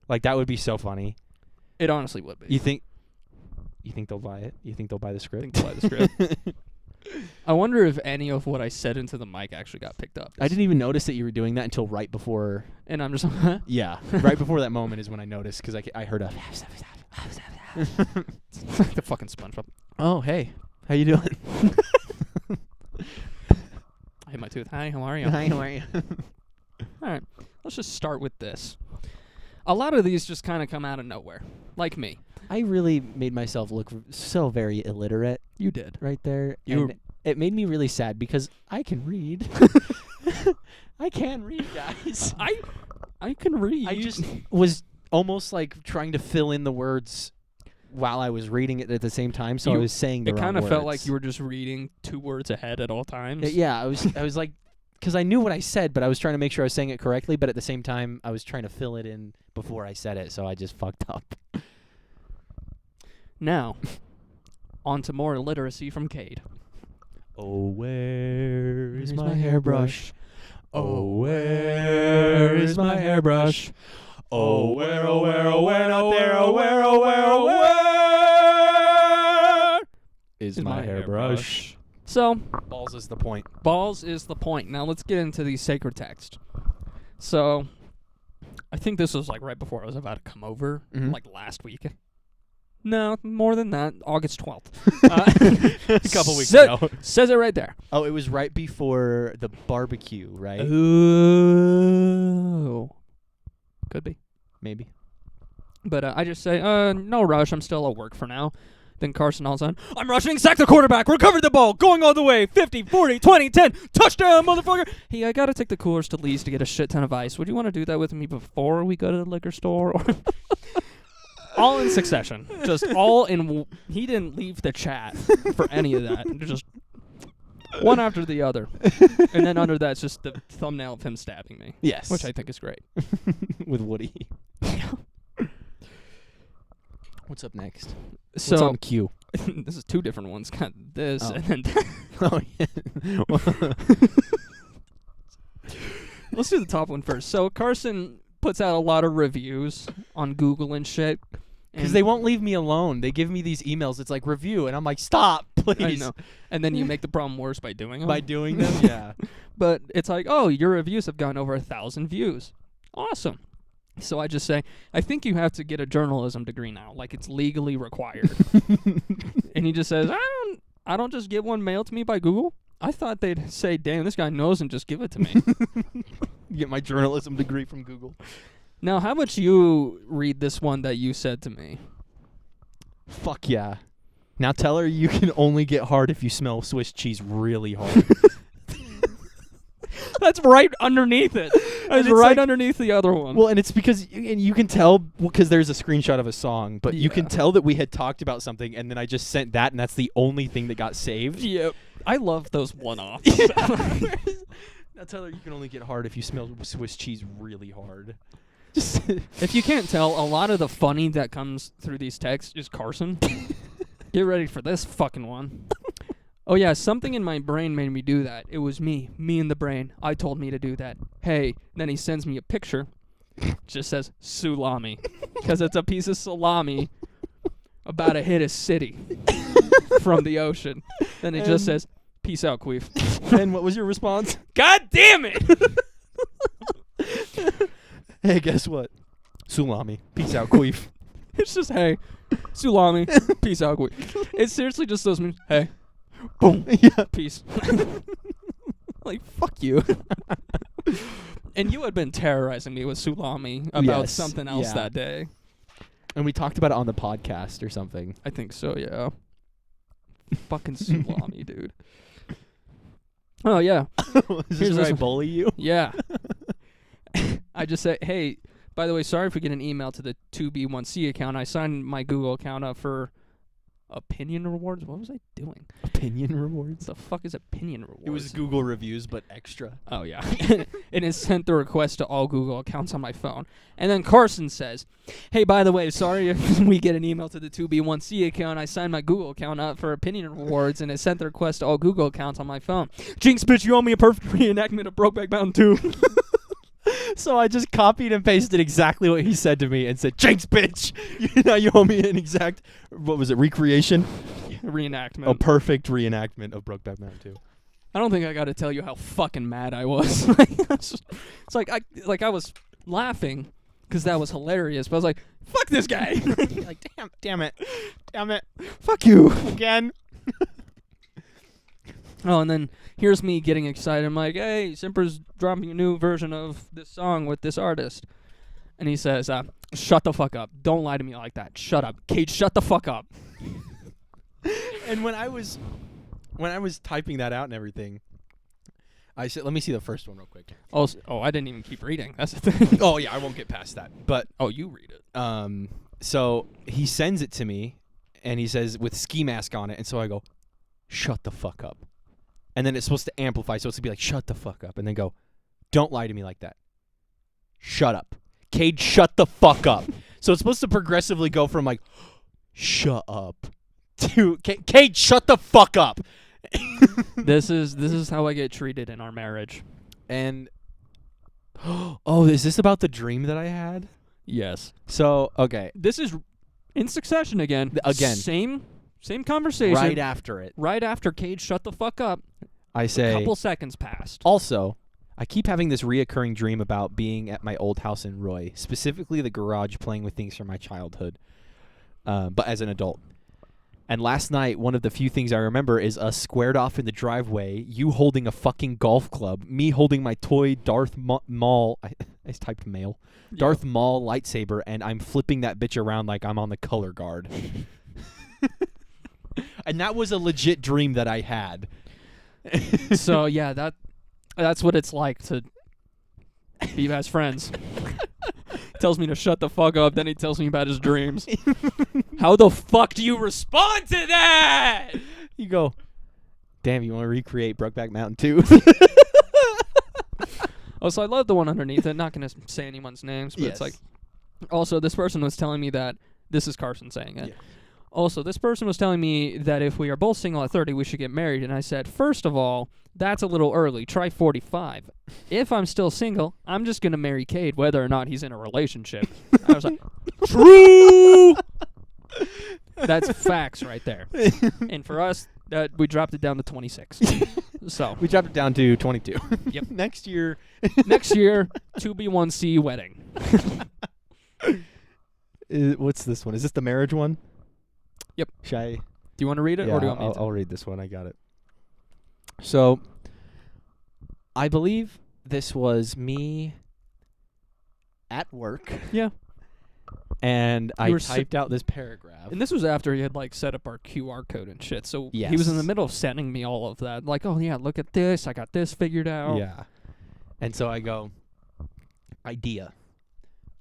Like, that would be so funny. It honestly would be. You think they'll buy it? You think they'll buy the I script? think they'll buy the script. I wonder if any of what I said into the mic actually got picked up. I didn't even notice that you were doing that until right before. And I'm just like, huh? Yeah, right before that moment is when I noticed because I heard a. The fucking SpongeBob. Oh, hey, how you doing? I hit my tooth. Hi, how are you? Hi, how are you? All right, let's just start with this. A lot of these just kind of come out of nowhere, like me. I really made myself look so very illiterate You did. right there. You and it made me really sad because I can read. I can read, guys. I can read. I just was almost like trying to fill in the words while I was reading it at the same time, so I was saying the It wrong kind of felt like words. you were just reading 2 words ahead at all times. Yeah, I was like, because I knew what I said, but I was trying to make sure I was saying it correctly, but at the same time, I was trying to fill it in before I said it, so I just fucked up. Now, on to more literacy from Cade. Oh, where is Where's my my hairbrush? Oh, where is my hairbrush? Oh, where, oh, where, oh, where, not there, oh, where, oh, where, oh, where is my hairbrush? So, Balls is the point. balls is the point. Now let's get into these sacred texts. So, I think this was like right before I was about to come over, Mhm. like last week. No, more than that. August 12th. A couple weeks sa- ago. Says it right there. Oh, it was right before the barbecue, right? Ooh. Could be. Maybe. But I just say, no rush. I'm still at work for now. Then Carsen all of a sudden, I'm rushing, sack the quarterback, recovered the ball, going all the way, 50, 40, 20, 10, touchdown, motherfucker. Hey, I got to take the coolers to Lee's to get a shit ton of ice. Would you want to do that with me before we go to the liquor store? Or all in succession. Just all in. He didn't leave the chat for any of that. Just one after the other. And then under that's just the thumbnail of him stabbing me. Yes. Which I think is great. With Woody. What's up next? So, What's on cue? this is two different ones. Got this Oh. and then Oh, yeah. let's do the top one first. So Carsen puts out a lot of reviews on Google and shit. Because they won't leave me alone. They give me these emails. It's like, review. And I'm like, stop, please. I know. And then you make the problem worse by doing them. By doing them? Yeah. But it's like, oh, your reviews have gotten over 1,000 views. Awesome. So I just say, I think you have to get a journalism degree now. Like, it's legally required. And he just says, I don't just get one mailed to me by Google. I thought they'd say, damn, this guy knows and just give it to me. Get my journalism degree from Google. Now, how about you read this one that you said to me? Fuck yeah. Now tell her you can only get hard if you smell Swiss cheese really hard. That's right underneath it. That's it's right like- underneath the other one. Well, and it's because and you can tell because there's a screenshot of a song, but you can Yeah. tell that we had talked about something, and then I just sent that, and that's the only thing that got saved. Yep. I love those one-offs. Now tell her you can only get hard if you smell Swiss cheese really hard. Just If you can't tell, a lot of the funny that comes through these texts is Carsen. Get ready for this fucking one. Oh yeah, something in my brain made me do that. It was me in the brain. I told me to do that. Hey, then he sends me a picture. Just says Sulami, because it's a piece of salami about to hit a city from the ocean. Then it just says, "Peace out, Queef." And what was your response? God damn it! Hey, guess what? Sulami. Peace out, queef. It's just, hey, Sulami, peace out, Queef. It's seriously just those memes. Hey, boom, Yeah. peace. Like, fuck you. And you had been terrorizing me with Sulami about Yes, something else yeah. that day. And we talked about it on the podcast or something. I think so, yeah. Fucking Sulami, dude. Oh, yeah. Is Here's this where this I one. bully you? Yeah. I just say, hey, by the way, sorry for getting an email to the 2B1C account. I signed my Google account up for opinion rewards. What was I doing? Opinion What rewards? the fuck is opinion rewards? It was Google reviews, but extra. Oh, yeah. And it sent the request to all Google accounts on my phone. And then Carsen says, hey, by the way, sorry if we get an email to the 2B1C account. I signed my Google account up for opinion rewards, and it sent the request to all Google accounts on my phone. Jinx, bitch, you owe me a perfect reenactment of Brokeback Mountain 2. So I just copied and pasted exactly what he said to me and said, Jinx, bitch! Now you owe me an exact, what was it, recreation? Reenactment. A perfect reenactment of Brokeback Mountain 2. I don't think I got to tell you how fucking mad I was. It's like I was laughing because that was hilarious, but I was like, fuck this guy. Like, damn it. Fuck you. Again. Oh, and then here's me getting excited. I'm like, hey, Simper's dropping a new version of this song with this artist. And he says, shut the fuck up. Don't lie to me like that. Shut up. Cage, shut the fuck up. And when I was typing that out and everything, I said, let me see the first one real quick. Oh, I didn't even keep reading. That's the thing. Oh, yeah, I won't get past that. But, Oh, you read it. so he sends it to me, and he says, with ski mask on it, and so I go, shut the fuck up. And then it's supposed to amplify, so it's to be like, shut the fuck up. And then go, don't lie to me like that. Shut up. Cade, shut the fuck up. So it's supposed to progressively go from like, shut up, to, Cade, shut the fuck up. This is how I get treated in our marriage. And, oh, is this about the dream that I had? Yes. So, okay. This is in succession again. Again. Same conversation. Right after it, Right after Cage shut the fuck up. I A say, couple seconds passed. also, I keep having this reoccurring dream about being at my old house in Roy, specifically the garage playing with things from my childhood. but as an adult. And last night, one of the few things I remember is us squared off in the driveway, you holding a fucking golf club, me holding my toy Darth Maul, I typed male, Darth Maul lightsaber, and I'm flipping that bitch around like I'm on the color guard. And that was a legit dream that I had. So yeah, that's what it's like to be best friends. Tells me to shut the fuck up, then he tells me about his dreams. How the fuck do you respond to that? You go, damn, you want to recreate Brokeback Mountain 2? Oh, so I love the one underneath it. Not going to say anyone's names, but it's like... Also, this person was telling me that... This is Carsen saying it. Yeah. Also, this person was telling me that if we are both single at 30, we should get married. And I said, first of all, that's a little early. Try 45. If I'm still single, I'm just going to marry Cade, whether or not he's in a relationship. I was like, true! That's facts right there. And for us, we dropped it down to 26. So we dropped it down to 22. Yep. Next year, 2B1C wedding. What's this one? Is this the marriage one? Yep. Should I? Do you want to read it, Yeah, or do you want me to? I'll read this one. I got it. So, I believe this was me at work. Yeah. And I typed out this paragraph. And this was after he had like set up our QR code and shit. So Yes. he was in the middle of sending me all of that. Like, oh yeah, look at this. I got this figured out. Yeah. And so I go, idea.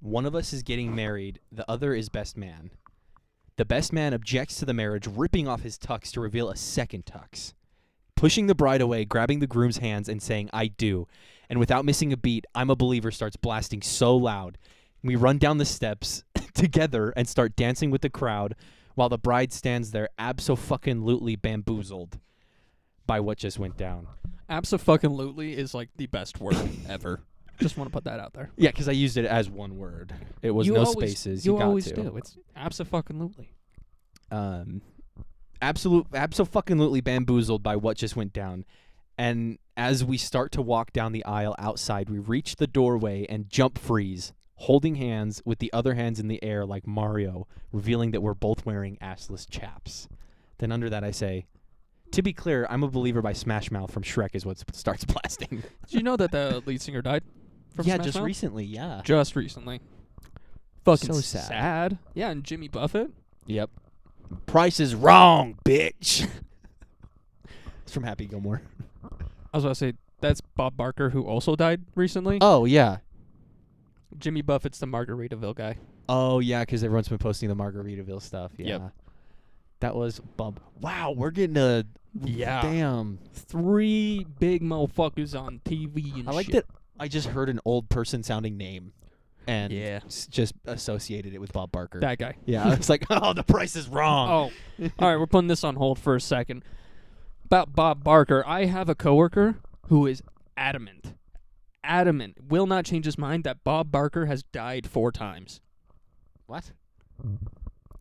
One of us is getting married. The other is best man. The best man objects to the marriage, ripping off his tux to reveal a second tux. Pushing the bride away, grabbing the groom's hands, and saying, I do. And without missing a beat, I'm a Believer starts blasting so loud. We run down the steps together and start dancing with the crowd while the bride stands there abso-fucking-lutely bamboozled by what just went down. Abso-fucking-lutely is like the best word ever. Just want to put that out there. Yeah, because I used it as one word. It was spaces. You got always to. do. It's abso-fucking-lutely. Abso-fucking-lutely bamboozled by what just went down. And as we start to walk down the aisle outside, we reach the doorway and jump freeze, holding hands with the other hands in the air like Mario, revealing that we're both wearing assless chaps. Then under that I say, to be clear, I'm a Believer by Smash Mouth from Shrek is what starts blasting. Did you know that the lead singer died from Yeah, Smash just Mouth? recently, yeah. Just recently. Fucking So sad. Yeah, and Jimmy Buffett. Yep. Price is wrong, bitch. It's from Happy Gilmore. I was about to say, that's Bob Barker, who also died recently. Oh, yeah. Jimmy Buffett's the Margaritaville guy. Oh, yeah, because everyone's been posting the Margaritaville stuff. Yeah. Yep. That was bump. Wow, we're getting a... Yeah. Damn. 3 big motherfuckers on TV and I like shit. that I just heard an old person sounding name and Yeah. just associated it with Bob Barker. That guy. Yeah, it's like, oh, the price is wrong. Oh. All right, we're putting this on hold for a second. About Bob Barker, I have a coworker who is adamant, will not change his mind that Bob Barker has died 4 times. What?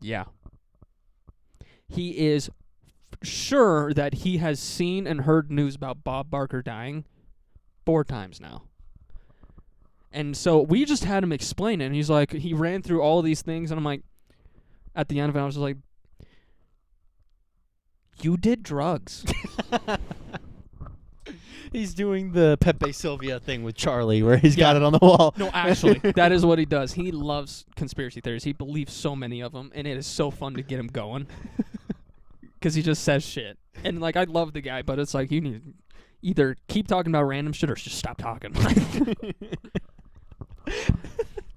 Yeah. He is sure that he has seen and heard news about Bob Barker dying 4 times now. And so we just had him explain it, and he's like, he ran through all of these things, and I'm like, at the end of it, I was just like, you did drugs. He's doing the Pepe Sylvia thing with Charlie where he's got it on the wall. No, actually, that is what he does. He loves conspiracy theories. He believes so many of them, and it is so fun to get him going. Because he just says shit. And, like, I love the guy, but it's like, you need to either keep talking about random shit or just stop talking.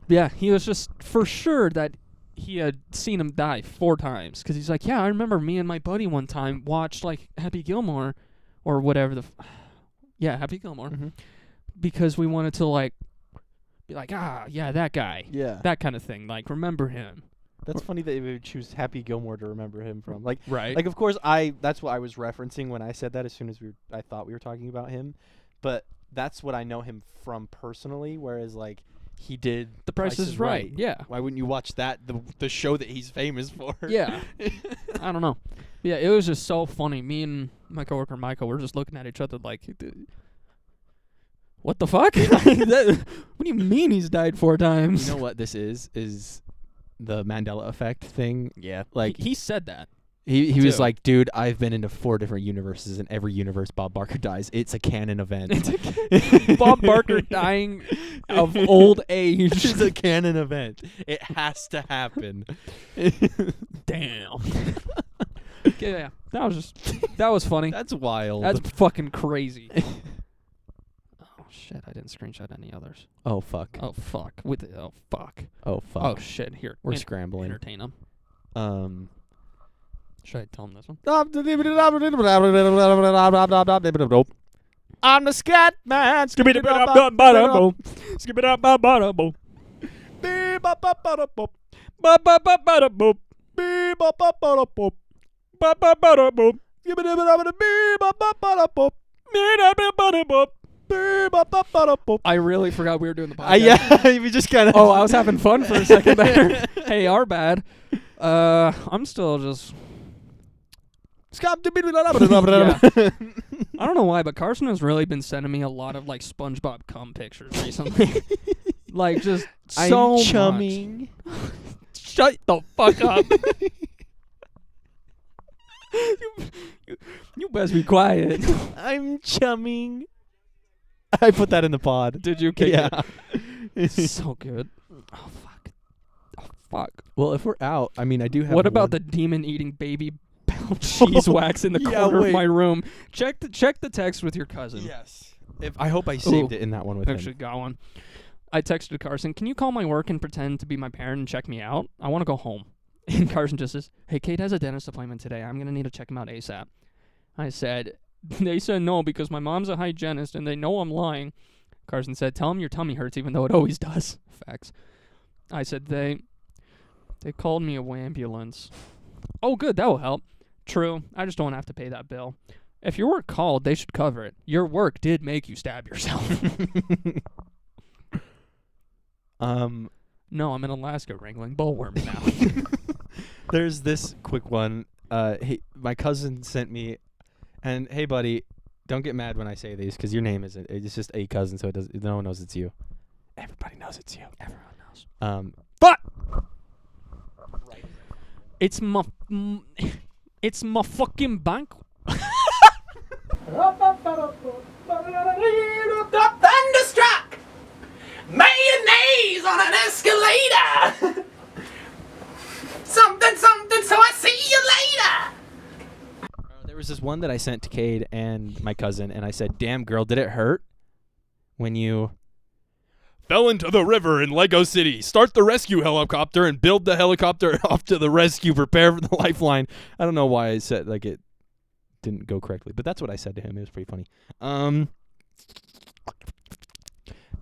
Yeah, he was just for sure that he had seen him die 4 times. Because he's like, yeah, I remember me and my buddy one time watched, like, Happy Gilmore or whatever the... Yeah, Happy Gilmore. Mm-hmm. Because we wanted to, like, be like, yeah, that guy. Yeah. That kind of thing. Like, remember him. That's funny that you would choose Happy Gilmore to remember him from. Like, Right. Like, of course, that's what I was referencing when I said that as soon as I thought we were talking about him. But that's what I know him from personally, whereas, like, he did The Price is Right. Yeah. Why wouldn't you watch that, the show that he's famous for? Yeah. I don't know. Yeah, it was just so funny. Me and my coworker Michael were just looking at each other like, what the fuck? What do you mean he's died 4 times? You know what this is the Mandela effect thing. Yeah. Like he said that. he was too. like, dude, I've been into 4 different universes, and every universe Bob Barker dies. It's a canon event. Bob Barker dying of old age. It's a canon event. It has to happen. Damn. Yeah, that was funny. That's wild. That's fucking crazy. Oh shit! I didn't screenshot any others. oh fuck. Oh fuck! Oh fuck! Oh fuck. Oh shit! Here, We're scrambling. Entertain them. Should I tell him this one? I'm the scat man. I really forgot we were doing the podcast. Yeah, we just kind of. Oh, I was having fun for a second there. Hey, our bad. I'm still just. Yeah. I don't know why, but Carson has really been sending me a lot of like SpongeBob cum pictures recently. Like just so I'm chumming. much. Shut the fuck up. you best be quiet. I'm chumming. I put that in the pod. Did you? Yeah. So good. Oh fuck. Oh fuck. Well, if we're out, I mean, I do have. What about one. the demon eating baby bell cheese wax in the Yeah, corner wait. of my room? Check the text with your cousin. Yes. I hope I saved Ooh. it in that one with Actually him. got one. I texted Carson, can you call my work and pretend to be my parent and check me out? I want to go home. And Carson just says, hey, Kate has a dentist appointment today. I'm going to need to check him out ASAP. I said, they said no because my mom's a hygienist and they know I'm lying. Carson said, tell him your tummy hurts even though it always does. Facts. I said, they called me a ambulance. Oh, good. That will help. True. I just don't have to pay that bill. If your work called, they should cover it. Your work did make you stab yourself. No, I'm in Alaska wrangling bullworms now. There's this quick one. My cousin sent me, and hey, buddy, don't get mad when I say these because your name isn't. It's just a cousin, so no one knows it's you. Everybody knows it's you. Everyone knows. But It's my fucking bank. Thunderstruck! Mayonnaise on an escalator! something, so I see you later! there was this one that I sent to Cade and my cousin, and I said, "Damn girl, did it hurt when you fell into the river in Lego City? Start the rescue helicopter and build the helicopter off to the rescue. Prepare for the lifeline." I don't know why I said like it didn't go correctly, but that's what I said to him. It was pretty funny.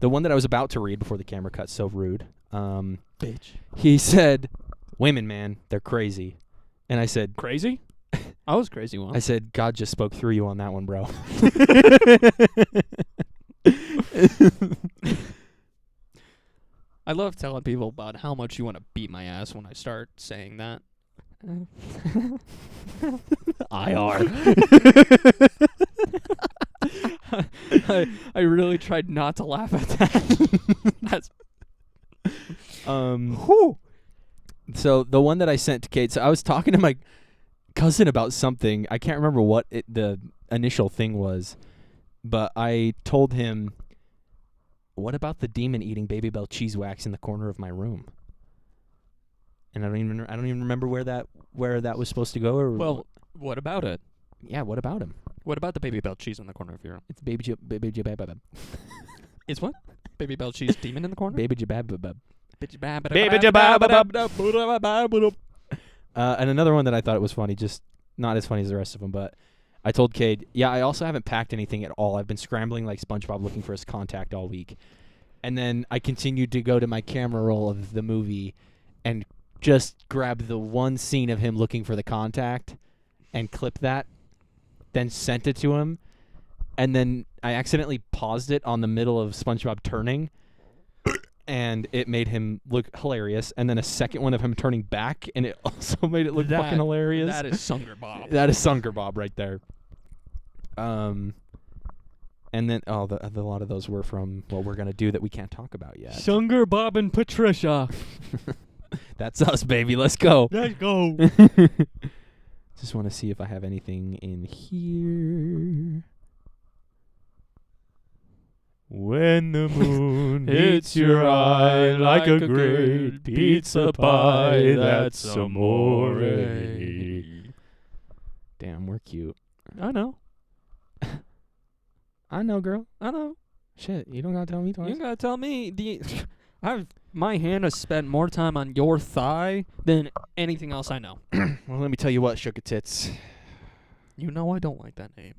The one that I was about to read before the camera cut, so rude. Bitch. He said, "Women, man, they're crazy," and I said, Crazy? I was crazy I once. said, "God just spoke through you on that one, bro." I love telling people about how much you want to beat my ass when I start saying that. I really tried not to laugh at that. That's Whew. So the one that I sent to Kate, so I was talking to my cousin about something. I can't remember what the initial thing was, but I told him, "What about the demon eating Baby Bell cheese wax in the corner of my room?" And I don't even remember where that was supposed to go. Or well. What about it? yeah, what about him? What about the Baby Bell cheese in the corner of your room? It's Baby Jabab. Is what? Baby Bell cheese demon in the corner? Baby Jabab. And another one that I thought was funny, just not as funny as the rest of them, but I told Cade, yeah, I also haven't packed anything at all. I've been scrambling like SpongeBob looking for his contact all week. And then I continued to go to my camera roll of the movie and just grab the one scene of him looking for the contact and clip that, then sent it to him. And then I accidentally paused it on the middle of SpongeBob turning, and it made him look hilarious. And then a second one of him turning back, and it also made it look fucking hilarious. That is Sunger Bob. That is Sunger Bob right there. And then a lot of those were from what we're gonna do that we can't talk about yet. Sunger Bob and Patricia. That's us, baby. Let's go. Let's go. Just want to see if I have anything in here. When the moon hits your eye like a great pizza pie, that's amore. Damn, we're cute. I know. I know, girl. I know. Shit, you don't gotta tell me twice. You gotta tell me. My hand has spent more time on your thigh than anything else I know. Well, let me tell you what, Sugar Tits. You know I don't like that name.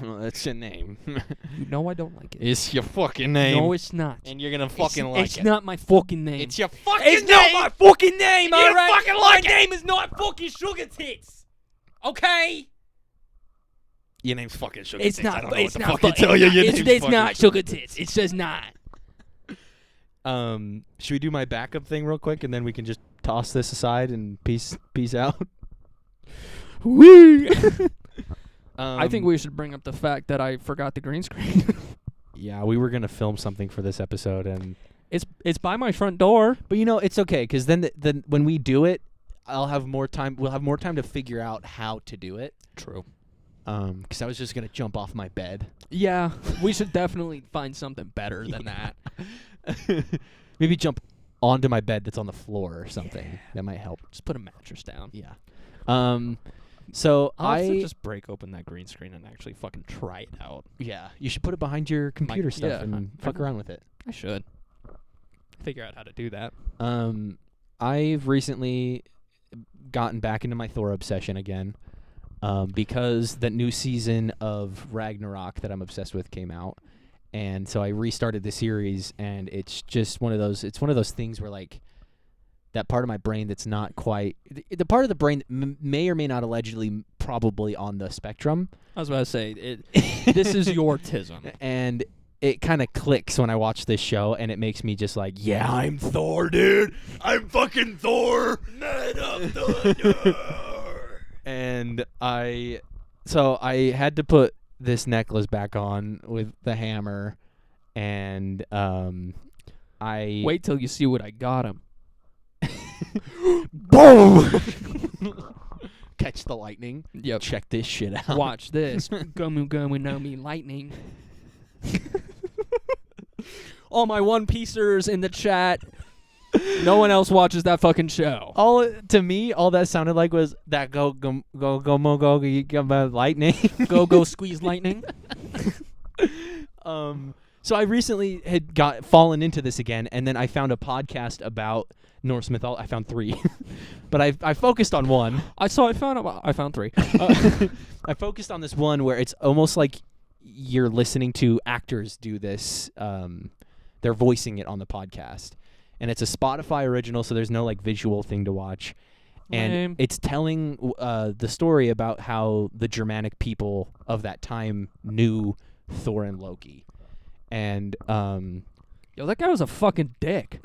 Well, that's your name. You know I don't like it. It's your fucking name. No, it's not. And you're gonna fucking like it's it. It's not my fucking name. It's your fucking It's name. not my fucking name, You alright? fucking like my it. name is not fucking Sugar Tits. Okay? Your name's fucking Sugar It's Tits. not. I don't know It's what to not. fucking tell you. Your It's name's fucking not Sugar Tits. It's just not. Should we do my backup thing real quick, and then we can just toss this aside and peace out? Wee. I think we should bring up the fact that I forgot the green screen. Yeah, we were gonna film something for this episode, and it's by my front door. but it's okay, because then when we do it, I'll have more time. We'll have more time to figure out how to do it. True. Because I was just gonna jump off my bed. Yeah, we should definitely find something better than that. Maybe jump onto my bed that's on the floor or something. Yeah. That might help. Just put a mattress down. Yeah. So I'll have to I just break open that green screen and actually fucking try it out. yeah, you should put it behind your computer stuff yeah, and fuck around with it. I should figure out how to do that. I've recently gotten back into my Thor obsession again, because the new season of Ragnarok that I'm obsessed with came out, and so I restarted the series, and it's just one of those. It's one of those things where like that part of my brain that's not quite the part of the brain that may or may not allegedly probably on the spectrum. I was about to say this is your tism. And it kind of clicks when I watch this show, and it makes me just like, yeah, I'm Thor, dude. I'm fucking Thor. Man of Thunder. And I had to put this necklace back on with the hammer, and I Wait till you see what I got him. boom. Catch the lightning. Yep. Check this shit out. Watch this. Gomu gomu no mi lightning. All my One Piecers in the chat. No one else watches that fucking show. To me, all that sounded like was that go lightning. Go squeeze lightning. So I recently had fallen into this again, and then I found a podcast about Norse mythology. I found 3, but I focused on one. I found 3. I focused on this one where it's almost like you're listening to actors do this. They're voicing it on the podcast, and it's a Spotify original, so there's no like visual thing to watch. And Lame. it's telling the story about how the Germanic people of that time knew Thor and Loki. And Yo, that guy was a fucking dick.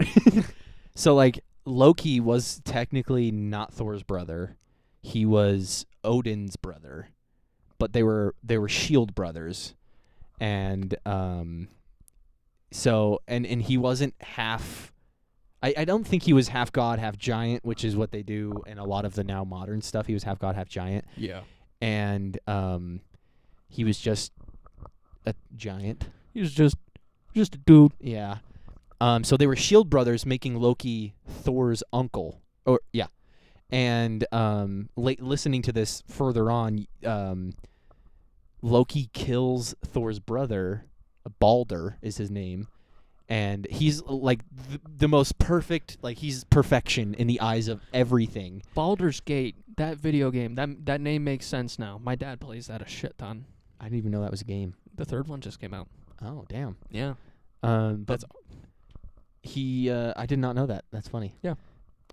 so like Loki was technically not Thor's brother. He was Odin's brother. But they were shield brothers. And so and he wasn't half I don't think he was half god, half giant, which is what they do in a lot of the now modern stuff. He was half god, half giant. Yeah. And he was just a giant. He was just a dude. Yeah. So they were shield brothers, making Loki Thor's uncle. And listening to this further on, Loki kills Thor's brother. Balder is his name. And he's like the most perfect, like he's perfection in the eyes of everything. Baldur's Gate, that video game, that name makes sense now. My dad plays that a shit ton. I didn't even know that was a game. The 3rd one just came out. Oh, damn. Yeah. But I did not know that. That's funny. Yeah.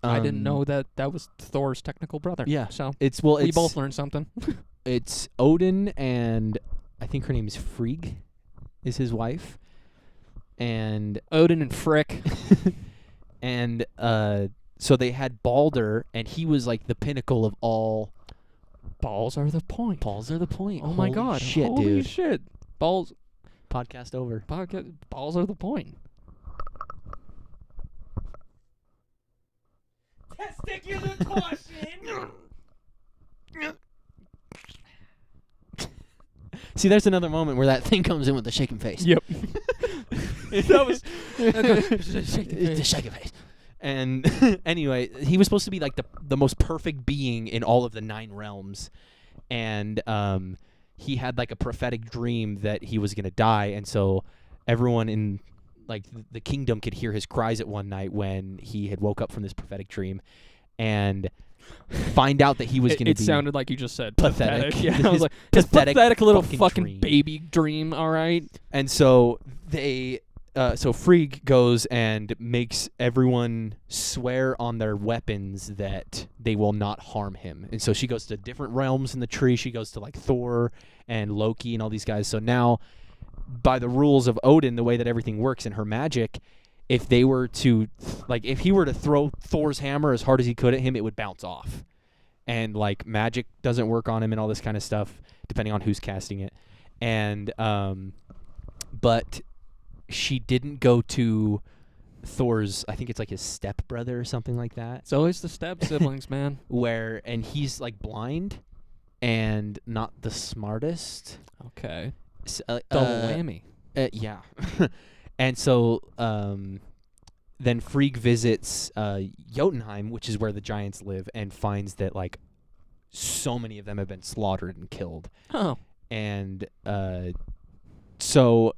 I didn't know that was Thor's technical brother. Yeah. So we both learned something. It's Odin, and I think her name is Frigg, is his wife. And Odin and Frick. And so they had Balder, and he was like the pinnacle of all. Balls are the point. Balls are the point. Oh my Holy god. shit, Holy dude. shit. Balls Podcast over. balls are the point. Testicular torsion. See, there's another moment where that thing comes in with the shaking face. Yep. That was the shaking face. And anyway, he was supposed to be like the most perfect being in all of the 9 realms, and he had like a prophetic dream that he was gonna die, and so everyone in like the kingdom could hear his cries at one night when he had woke up from this prophetic dream, and find out that he was gonna It be sounded like you just said pathetic. pathetic. Yeah, I His was like, this pathetic little fucking dream. baby dream, all right? And so they, so Frigg goes and makes everyone swear on their weapons that they will not harm him. And so she goes to different realms in the tree. She goes to like Thor and Loki and all these guys. So now, by the rules of Odin, the way that everything works in her magic, if they were to, like, if he were to throw Thor's hammer as hard as he could at him, it would bounce off. And, like, magic doesn't work on him and all this kind of stuff, depending on who's casting it. And, but she didn't go to Thor's, I think it's like his stepbrother or something like that. It's always the step siblings, man. And he's, like, blind and not the smartest. Okay. Double Double whammy. Yeah. And so then Frigg visits Jotunheim, which is where the giants live, and finds that like so many of them have been slaughtered and killed. Oh. And so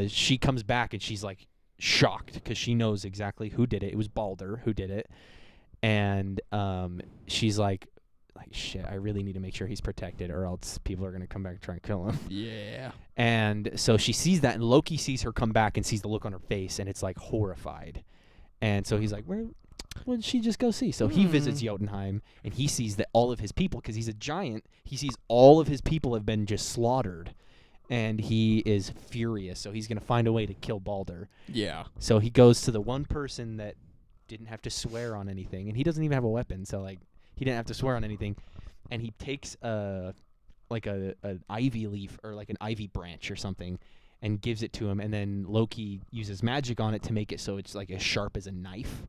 she comes back and she's like shocked because she knows exactly who did it. It was Balder who did it. And she's like, shit, I really need to make sure he's protected or else people are going to come back and try and kill him. Yeah. And so she sees that, and Loki sees her come back and sees the look on her face, and it's like horrified. And so he's like, where did she just go see? So he visits Jotunheim, and he sees that all of his people, because he's a giant, he sees all of his people have been just slaughtered. And he is furious, so he's going to find a way to kill Balder. Yeah. So he goes to the one person that didn't have to swear on anything, and he doesn't even have a weapon, so like he didn't have to swear on anything. And he takes an ivy leaf or like an ivy branch or something and gives it to him, and then Loki uses magic on it to make it so it's like as sharp as a knife.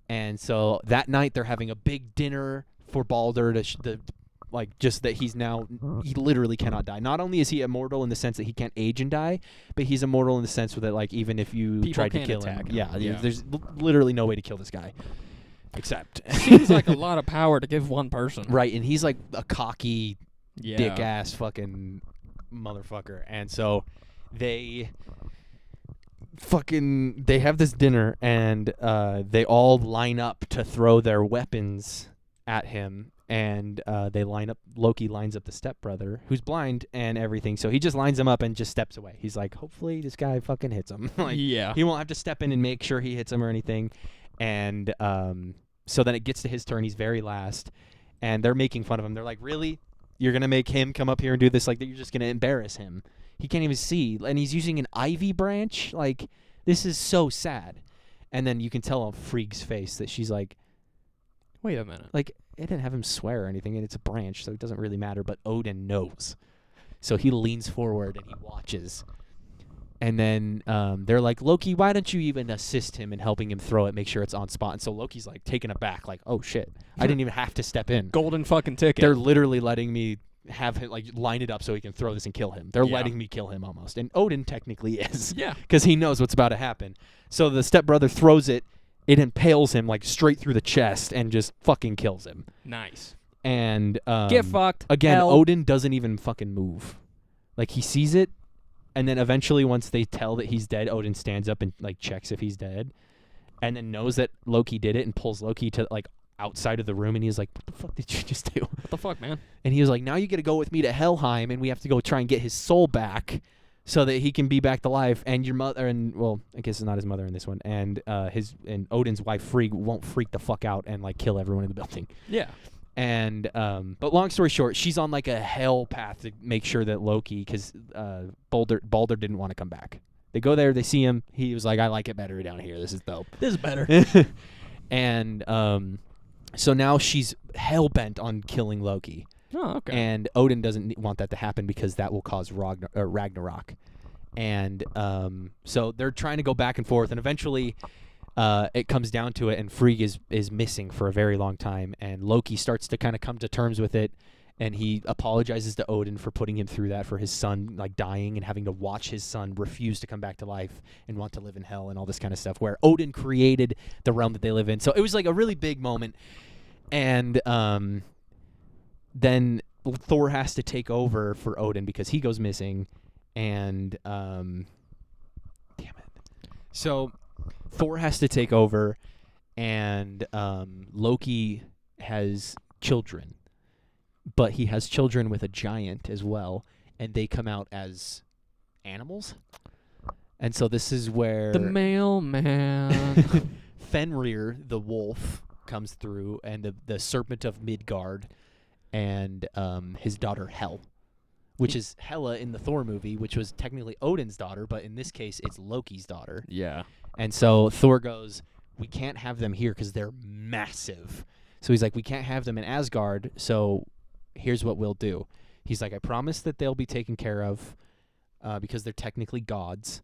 And so that night they're having a big dinner for Balder to just that he literally cannot die. Not only is he immortal in the sense that he can't age and die, but he's immortal in the sense that like even if you People tried to can't kill attack him, him. there's literally no way to kill this guy. Except Seems like a lot of power to give one person. Right, and he's like a cocky Yeah. dick ass fucking motherfucker. And so they have this dinner, and they all line up to throw their weapons at him, and Loki lines up the stepbrother who's blind and everything, so he just lines him up and just steps away. He's like, hopefully this guy fucking hits him. Yeah. He won't have to step in and make sure he hits him or anything. And so then it gets to his turn. He's very last, and they're making fun of him. They're like, really? You're going to make him come up here and do this? Like, you're just going to embarrass him. He can't even see, and he's using an ivy branch? Like, this is so sad. And then you can tell on Frigg's face that she's like, Wait a minute. like, it didn't have him swear or anything, and it's a branch, so it doesn't really matter, but Odin knows. So he leans forward, and he watches. And then they're like, Loki, why don't you even assist him in helping him throw it, make sure it's on spot? And so Loki's like taken aback, like, oh shit, I didn't even have to step in. Golden fucking ticket. They're literally letting me have him like line it up so he can throw this and kill him. They're Yeah. letting me kill him almost. And Odin technically is. Yeah. Because he knows what's about to happen. So the stepbrother throws it, it impales him like straight through the chest and just fucking kills him. Nice. And Get fucked. again, hell. Odin doesn't even fucking move. Like he sees it, and then eventually once they tell that he's dead, Odin stands up and like checks if he's dead, and then knows that Loki did it and pulls Loki to like outside of the room, and he's like, what the fuck did you just do? What the fuck, man? And he was like, now you get to go with me to Helheim, and we have to go try and get his soul back so that he can be back to life, and your mother, and well, I guess it's not his mother in this one, and Odin's wife Frigg won't freak the fuck out and like kill everyone in the building. Yeah. And but long story short, she's on like a hell path to make sure that Loki, because Balder didn't want to come back. They go there, they see him. He was like, I like it better down here. This is dope. This is better. And so now she's hell bent on killing Loki. Oh, okay. And Odin doesn't want that to happen because that will cause Ragnarok. And so they're trying to go back and forth, and eventually it comes down to it, and Frigg is missing for a very long time, and Loki starts to kind of come to terms with it, and he apologizes to Odin for putting him through that, for his son like dying and having to watch his son refuse to come back to life and want to live in hell and all this kind of stuff, where Odin created the realm that they live in. So it was like a really big moment, and then Thor has to take over for Odin because he goes missing, and damn it. So Thor has to take over, and Loki has children, but he has children with a giant as well, and they come out as animals. And so this is where The mailman. Fenrir, the wolf, comes through, and the serpent of Midgard, and his daughter Hel, which is Hela in the Thor movie, which was technically Odin's daughter, but in this case it's Loki's daughter. Yeah. And so Thor goes, we can't have them here because they're massive. So he's like, we can't have them in Asgard, so here's what we'll do. He's like, I promise that they'll be taken care of because they're technically gods,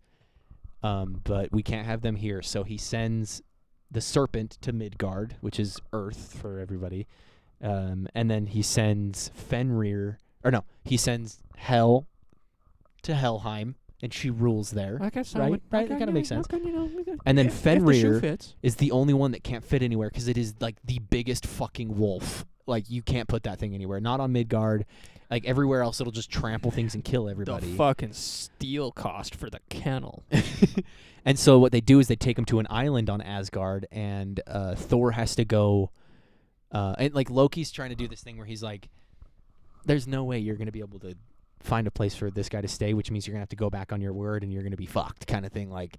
but we can't have them here. So he sends the serpent to Midgard, which is Earth for everybody, and then he sends he sends Hel to Helheim, and she rules there. I guess so. Right? Right? That kind of makes sense. And then if the shoe Fenrir fits. is the only one that can't fit anywhere because it is like the biggest fucking wolf. Like, you can't put that thing anywhere. Not on Midgard. Like, everywhere else, it'll just trample things and kill everybody. The fucking steel cost for the kennel. And so what they do is they take him to an island on Asgard, and Thor has to go. And like Loki's trying to do this thing where he's like, "There's no way you're going to be able to find a place for this guy to stay, which means you're going to have to go back on your word, and you're going to be fucked," kind of thing. Like,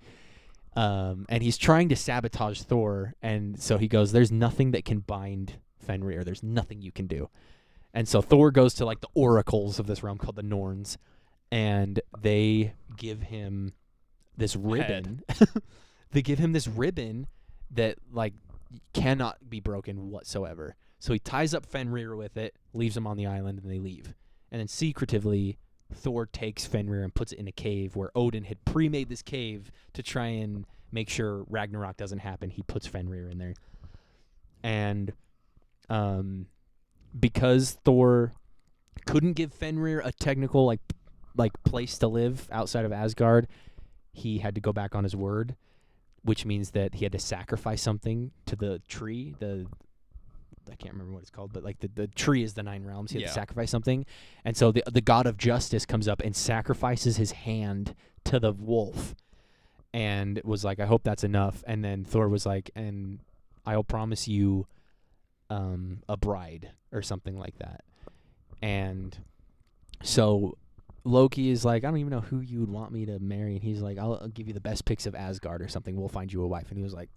and he's trying to sabotage Thor, and so he goes, "There's nothing that can bind Fenrir. There's nothing you can do." And so Thor goes to like the oracles of this realm called the Norns, and they give him this ribbon. They give him this ribbon that like cannot be broken whatsoever. So he ties up Fenrir with it, leaves him on the island, and they leave. And then secretively, Thor takes Fenrir and puts it in a cave where Odin had pre-made this cave to try and make sure Ragnarok doesn't happen. He puts Fenrir in there. And because Thor couldn't give Fenrir a technical like place to live outside of Asgard, he had to go back on his word, which means that he had to sacrifice something to the tree. I can't remember what it's called, but like the tree is the 9 realms. He had to sacrifice something. And so the god of justice comes up and sacrifices his hand to the wolf, and was like, I hope that's enough. And then Thor was like, and I'll promise you a bride or something like that. And so Loki is like, I don't even know who you would want me to marry. And he's like, I'll give you the best picks of Asgard or something. We'll find you a wife. And he was like,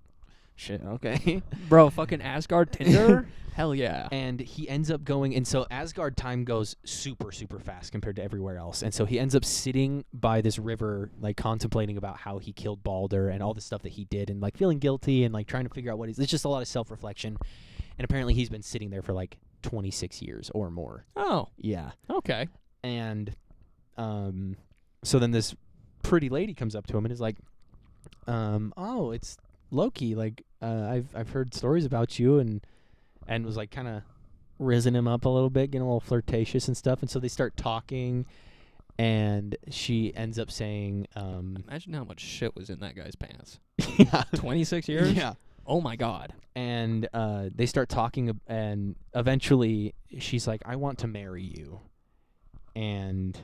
shit, okay. Bro, fucking Asgard Tinder? Hell yeah. And he ends up going, and so Asgard time goes super, super fast compared to everywhere else. And so he ends up sitting by this river, like contemplating about how he killed Balder and all the stuff that he did, and like feeling guilty and like trying to figure out what it's just a lot of self-reflection. And apparently he's been sitting there for like 26 years or more. Oh. Yeah. Okay. And so then this pretty lady comes up to him and is like, oh, it's Loki. Like, I've heard stories about you, and was like kind of rizzing him up a little bit, getting a little flirtatious and stuff. And so they start talking, and she ends up saying, imagine how much shit was in that guy's pants. yeah, 26 years? yeah. Oh my god. And they start talking, and eventually she's like, I want to marry you. And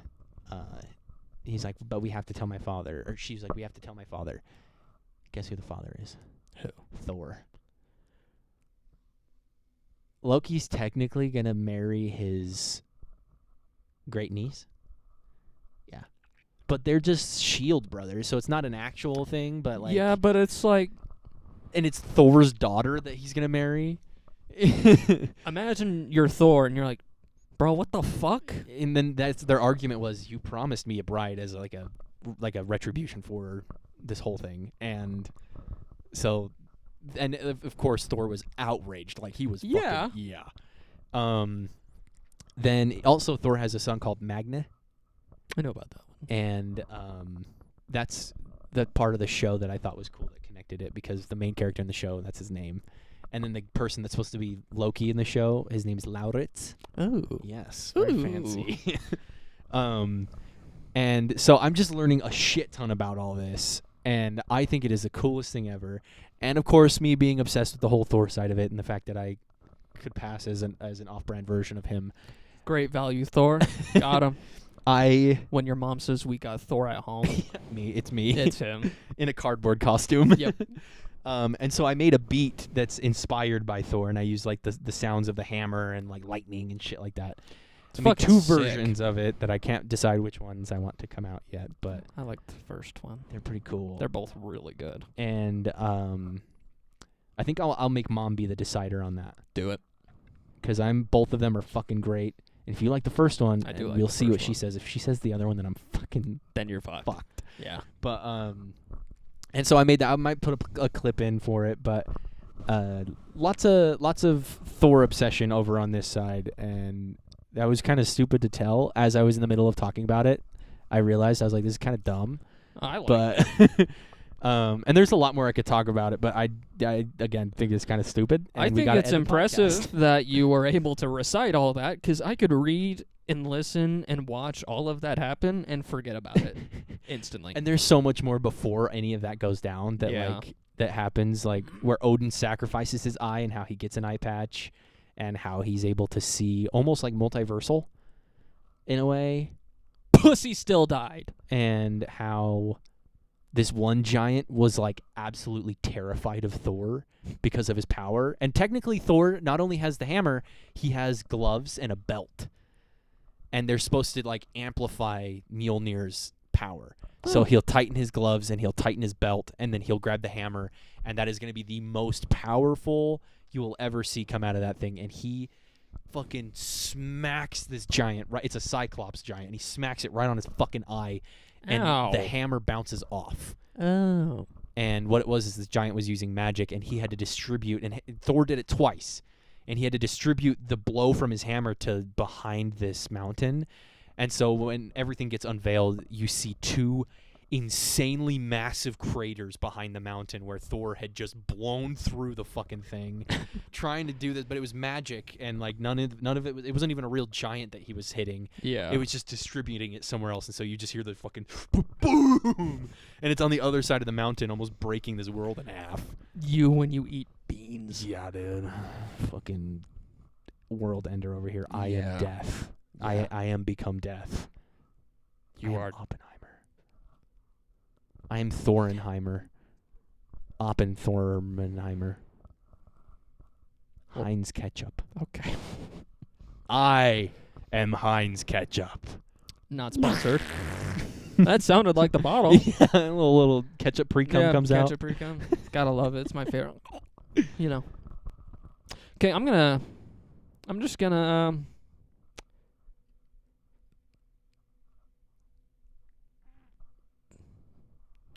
he's like, but we have to tell my father. Or she's like, we have to tell my father. Guess who the father is? Who? Thor. Loki's technically going to marry his great niece. Yeah. But they're just shield brothers, so it's not an actual thing, but like... Yeah, but it's like... And it's Thor's daughter that he's going to marry. Imagine you're Thor, and you're like, bro, what the fuck? And then that's their argument was, you promised me a bride as like a retribution for this whole thing. And so, and of course Thor was outraged, like he was fucking, yeah. Then also Thor has a son called Magne, I know about that one. and that's that part of the show that I thought was cool that connected connected it because the main character in the show, that's his name. And then the person that's supposed to be Loki in the show, his name's Lauritz. Oh. Yes, very fancy. And so I'm just learning a shit ton about all this, and I think it is the coolest thing ever. And of course, me being obsessed with the whole Thor side of it, and the fact that I could pass as an off-brand version of him. Great value, Thor. Got him. When your mom says we got Thor at home, it's me. it's him. In a cardboard costume. Yep. And so I made a beat that's inspired by Thor, and I used like the sounds of the hammer and like lightning and shit like that. It's I made fucking two sick. versions of it that I can't decide which ones I want to come out yet, but I like the first one. they're pretty cool. They're both really good. And I think I'll make Mom be the decider on that, Do it. because both of them are fucking great. And if you like the first one, I do like we'll the see what first she one. says. If she says the other one, then I'm fucking Then you're fucked. fucked. Yeah. But and so I made that. I might put a clip in for it, but lots of Thor obsession over on this side, and that was kind of stupid to tell. As I was in the middle of talking about it, I realized I was like, this is kind of dumb. I like But and there's a lot more I could talk about it, but I again think it's kind of stupid. I and we think gotta it's end the impressive podcast. that you were able to recite all that, because I could read and listen and watch all of that happen and forget about it instantly. And there's so much more before any of that goes down that Yeah. that happens, like where Odin sacrifices his eye and how he gets an eye patch, and how he's able to see almost like multiversal in a way, Pussy still died. and how this one giant was like absolutely terrified of Thor because of his power. And technically Thor not only has the hammer, he has gloves and a belt. And they're supposed to like amplify Mjolnir's power. So he'll tighten his gloves and he'll tighten his belt, and then he'll grab the hammer, and that is going to be the most powerful you will ever see come out of that thing. And he fucking smacks this giant, right? It's a Cyclops giant, and he smacks it right on his fucking eye, and Ow. the hammer bounces off. Oh. And what it was is this giant was using magic, and he had to distribute, and Thor did it twice, and he had to distribute the blow from his hammer to behind this mountain. And so when everything gets unveiled, you see two insanely massive craters behind the mountain where Thor had just blown through the fucking thing trying to do this, but it was magic, and like none of it was, it wasn't even a real giant that he was hitting. Yeah. It was just distributing it somewhere else, and so you just hear the fucking boom, and it's on the other side of the mountain, almost breaking this world in half. you when you eat beans. Yeah, dude. Fucking world ender over here. I Yeah. am death. Yeah. I am become death. You I am are. Oppenheimer. I am Thorenheimer. Oppenthormenheimer. Well- Heinz ketchup. Okay. I am Heinz ketchup. Not sponsored. That sounded like the bottle. Yeah, a little ketchup pre-cum comes out. ketchup pre-cum. Gotta love it. It's my favorite. You know. Okay, I'm just gonna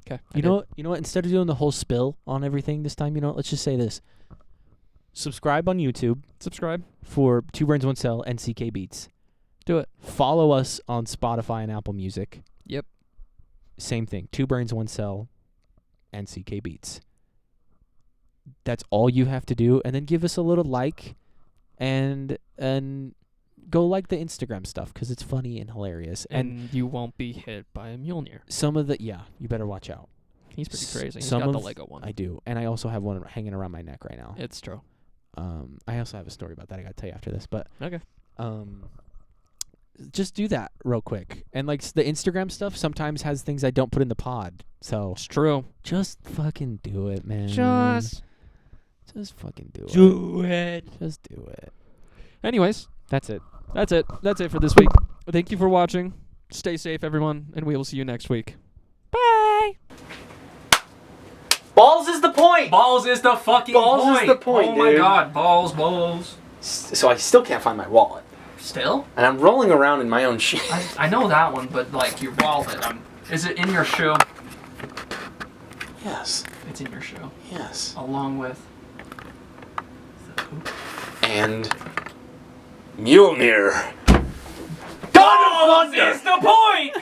Okay. You know what? Instead of doing the whole spill on everything this time, let's just say this. Subscribe on YouTube subscribe. for Two Brains One Cell and CK Beats. Do it. Follow us on Spotify and Apple Music. Yep. Same thing. Two Brains One Cell and CK Beats. That's all you have to do, and then give us a little like, and go like the Instagram stuff because it's funny and hilarious. And you won't be hit by a Mjolnir. Some of the you better watch out. He's pretty crazy. He's some got the of- Lego one. I do, and I also have one hanging around my neck right now. It's true. I also have a story about that I gotta tell you after this, but Okay. just do that real quick. And like the Instagram stuff sometimes has things I don't put in the pod, so It's true. just fucking do it, man. Just fucking do it. do it. Just do it. Anyways, That's it. that's it. That's it for this week. Thank you for watching. Stay safe, everyone, and we will see you next week. Bye. Balls is the point! Balls is the fucking Balls is point. the point, Oh my dude. god, balls. So I still can't find my wallet. Still? And I'm rolling around in my own shit. I know that one, but like your wallet. Is it in your shoe? Yes. It's in your shoe. Yes. Along with the poop. And Mjolnir. Balls is the point!